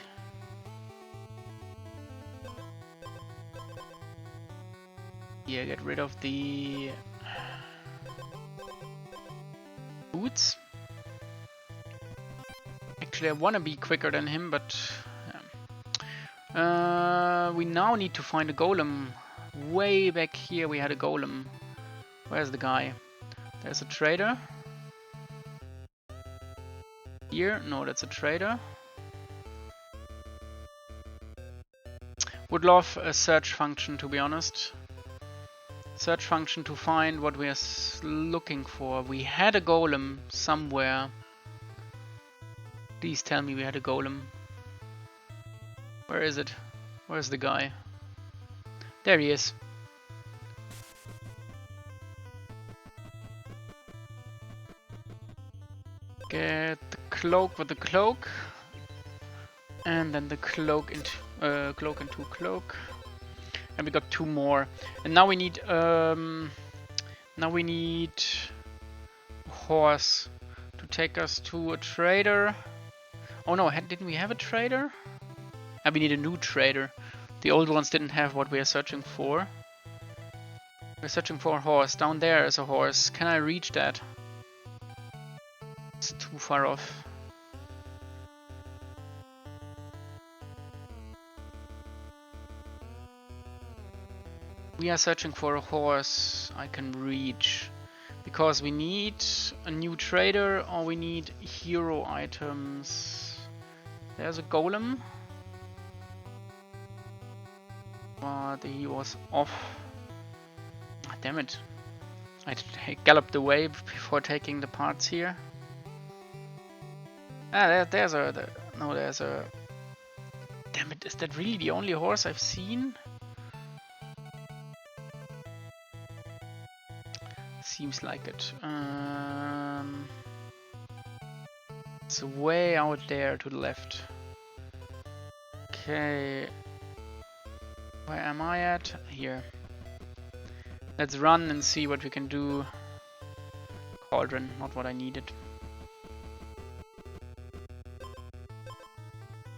Yeah, get rid of the boots. Actually, I want to be quicker than him, but yeah. We now need to find a golem. Way back here we had a golem. Where's the guy? There's a trader. Here? No, that's a trader. Would love a search function, to be honest. Search function to find what we are looking for. We had a golem somewhere. Please tell me we had a golem. Where is it? Where's the guy? There he is. Get the cloak with the cloak. And then the cloak into cloak. And we got 2 more. And now we need a horse to take us to a trader. Oh no, didn't we have a trader? And we need a new trader. The old ones didn't have what we are searching for. We're searching for a horse. Down there is a horse. Can I reach that? It's too far off. We are searching for a horse I can reach. Because we need a new trader or we need hero items. There's a golem. But he was off. Ah, damn it. I galloped away before taking the parts here. Ah, there's a... no, there's a... Damn it, is that really the only horse I've seen? Seems like it. It's way out there to the left. Okay. Where am I at? Here. Let's run and see what we can do. Cauldron, not what I needed.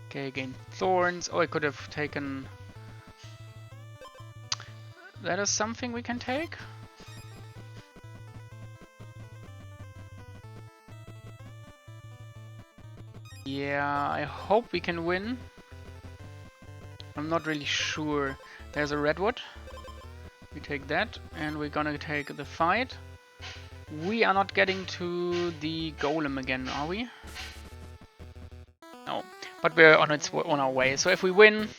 Okay, again, thorns. Oh, I could have taken... That is something we can take? Yeah, I hope we can win. I'm not really sure. There's a redwood. We take that and we're gonna take the fight. We are not getting to the golem again, are we? No, but we're on our way. So if we win,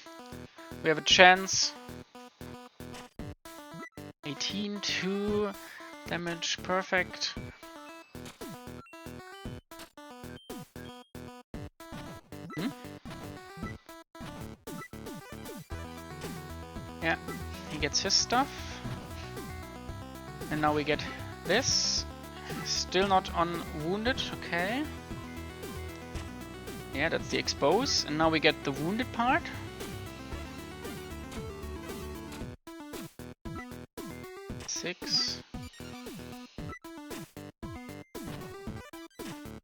we have a chance. 18-2 damage, perfect. Yeah, he gets his stuff. And now we get this. Still not unwounded, okay. Yeah, that's the expose. And now we get the wounded part. Six.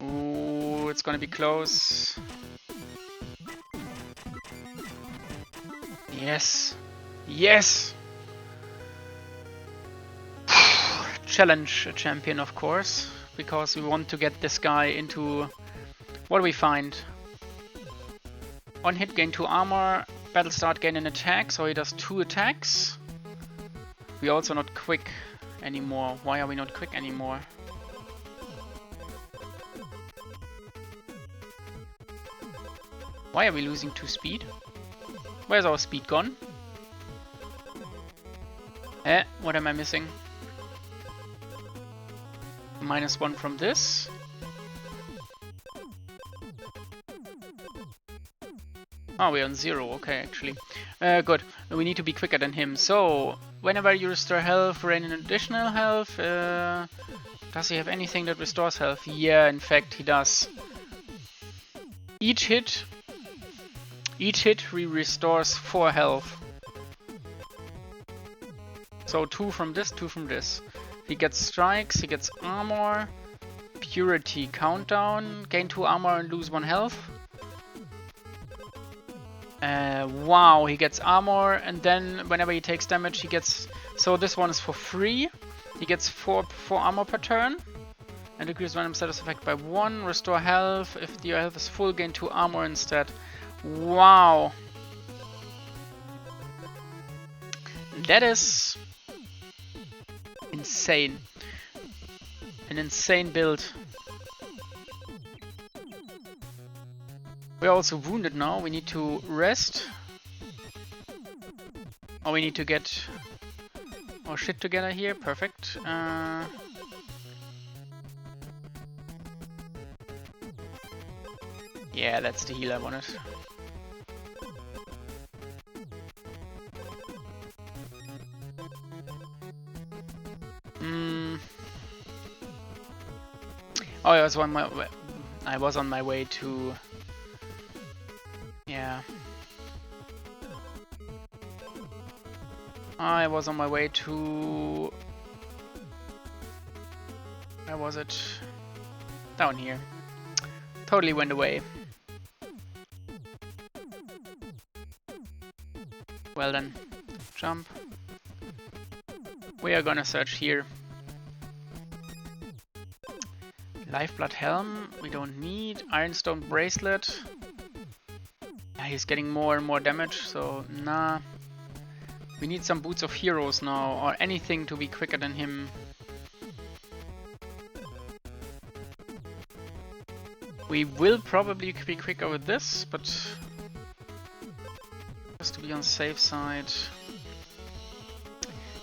Ooh, it's gonna be close. Yes. Yes! Challenge a champion, of course, because we want to get this guy into... What do we find? On hit, gain 2 armor, battle start, gain an attack, so he does 2 attacks. We're also not quick anymore. Why are we not quick anymore? Why are we losing 2 speed? Where's our speed gone? What am I missing? -1 from this. Oh, we're on 0, okay, actually. Good. We need to be quicker than him. So, whenever you restore health, gain an additional health. Does he have anything that restores health? Yeah, in fact, he does. Each hit restores 4 health. So 2 from this, 2 from this. He gets strikes, he gets armor, purity, countdown, gain 2 armor and lose 1 health. Wow, he gets armor and then whenever he takes damage he gets... So this one is for free. He gets 4 armor per turn. And decrease random status effect by 1. Restore health. If your health is full, gain 2 armor instead. Wow. That is... insane. An insane build. We're also wounded now. We need to rest. Oh, we need to get our shit together here. Perfect. Yeah, that's the heal I wanted. Oh, I was on my way to... Yeah. I was on my way to... Where was it? Down here. Totally went away. Well then, jump. We are gonna search here. Lifeblood helm, we don't need. Ironstone bracelet. Yeah, he's getting more and more damage, so nah. We need some boots of heroes now, or anything to be quicker than him. We will probably be quicker with this, but just to be on the safe side.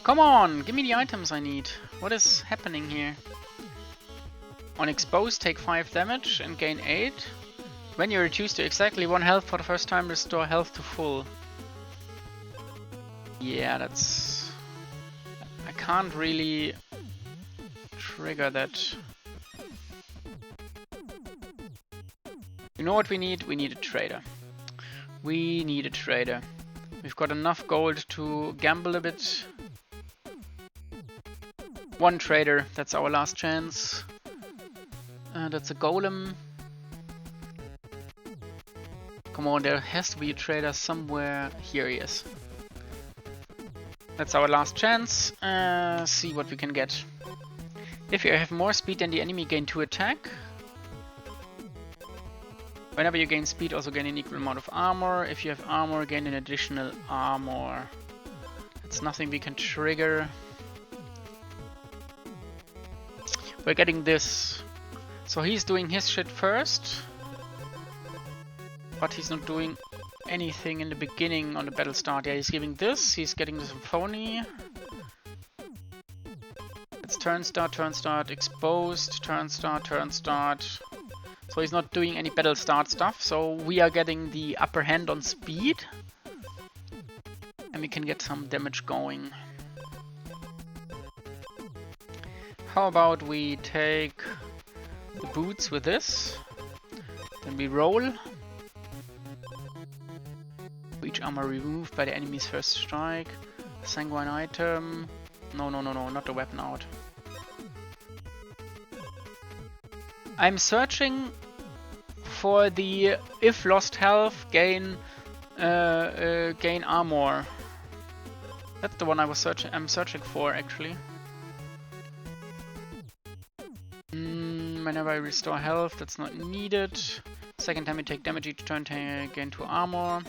Come on, give me the items I need. What is happening here? On exposed, take 5 damage and gain 8. When you're reduced to exactly 1 health for the first time, restore health to full. Yeah, that's... I can't really trigger that. You know what we need? We need a trader. We need a trader. We've got enough gold to gamble a bit. One trader, that's our last chance. That's a golem. Come on, there has to be a trader somewhere. Here he is. That's our last chance. See what we can get. If you have more speed than the enemy, gain 2 attack. Whenever you gain speed, also gain an equal amount of armor. If you have armor, gain an additional armor. It's nothing we can trigger. We're getting this. So he's doing his shit first. But he's not doing anything in the beginning on the battle start. Yeah, he's giving this. He's getting the symphony. It's turn start, exposed, turn start. So he's not doing any battle start stuff. So we are getting the upper hand on speed. And we can get some damage going. How about we take the boots with this. Then we roll. Each armor removed by the enemy's first strike. Sanguine item. No, not the weapon out. I'm searching for the if lost health gain gain armor. That's the one I was searching. I'm searching for actually. Whenever I restore health, that's not needed. Second time you take damage each turn, gain 2 armor.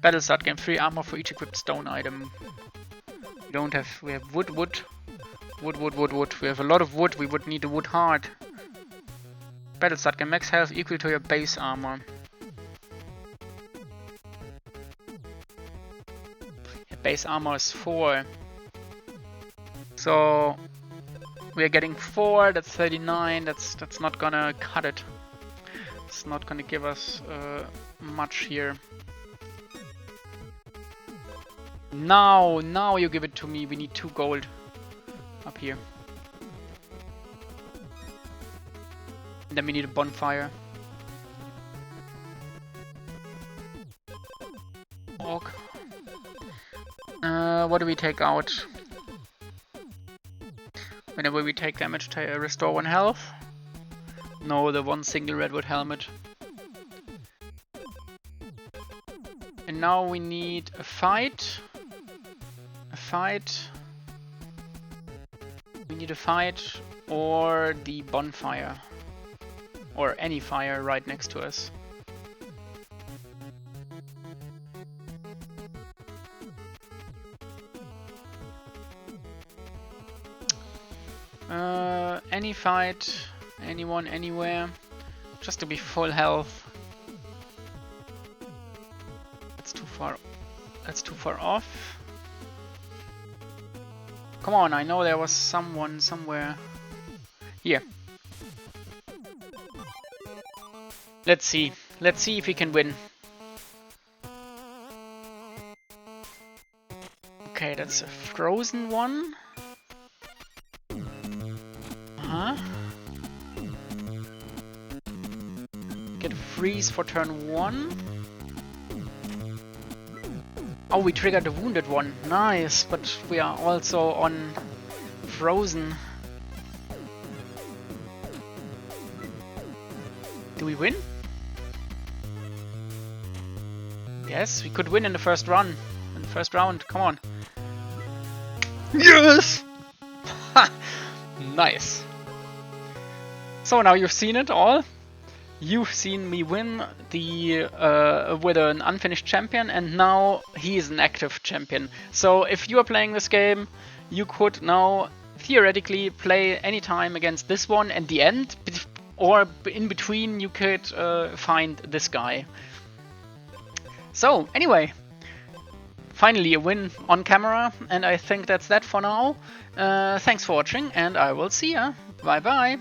Battle start, gain 3 armor for each equipped stone item. We don't have. We have wood. We have a lot of wood. We would need the wood hard. Battle start, gain max health equal to your base armor. Your base armor is 4. So we are getting 4. That's 39. That's not gonna cut it. It's not gonna give us much here. Now you give it to me. We need 2 gold up here. And then we need a bonfire. Orc. What do we take out? Whenever we take damage, restore 1 health. No, the 1 single redwood helmet. And now we need a fight. We need a fight or the bonfire. Or any fire right next to us. Any fight, anyone, anywhere. Just to be full health. That's too far. That's too far off. Come on, I know there was someone somewhere. Here. Let's see. Let's see if we can win. Okay, that's a frozen one. Get a freeze for turn 1. Oh, we triggered the wounded one. Nice, but we are also on frozen. Do we win? Yes, we could win in the first run. In the first round, come on. Yes! Ha! Nice. So now you've seen it all. You've seen me win the with an unfinished champion, and now he is an active champion. So if you are playing this game, you could now theoretically play any time against this one, and the end, or in between, you could find this guy. So anyway, finally a win on camera, and I think that's that for now. Thanks for watching, and I will see ya. Bye bye.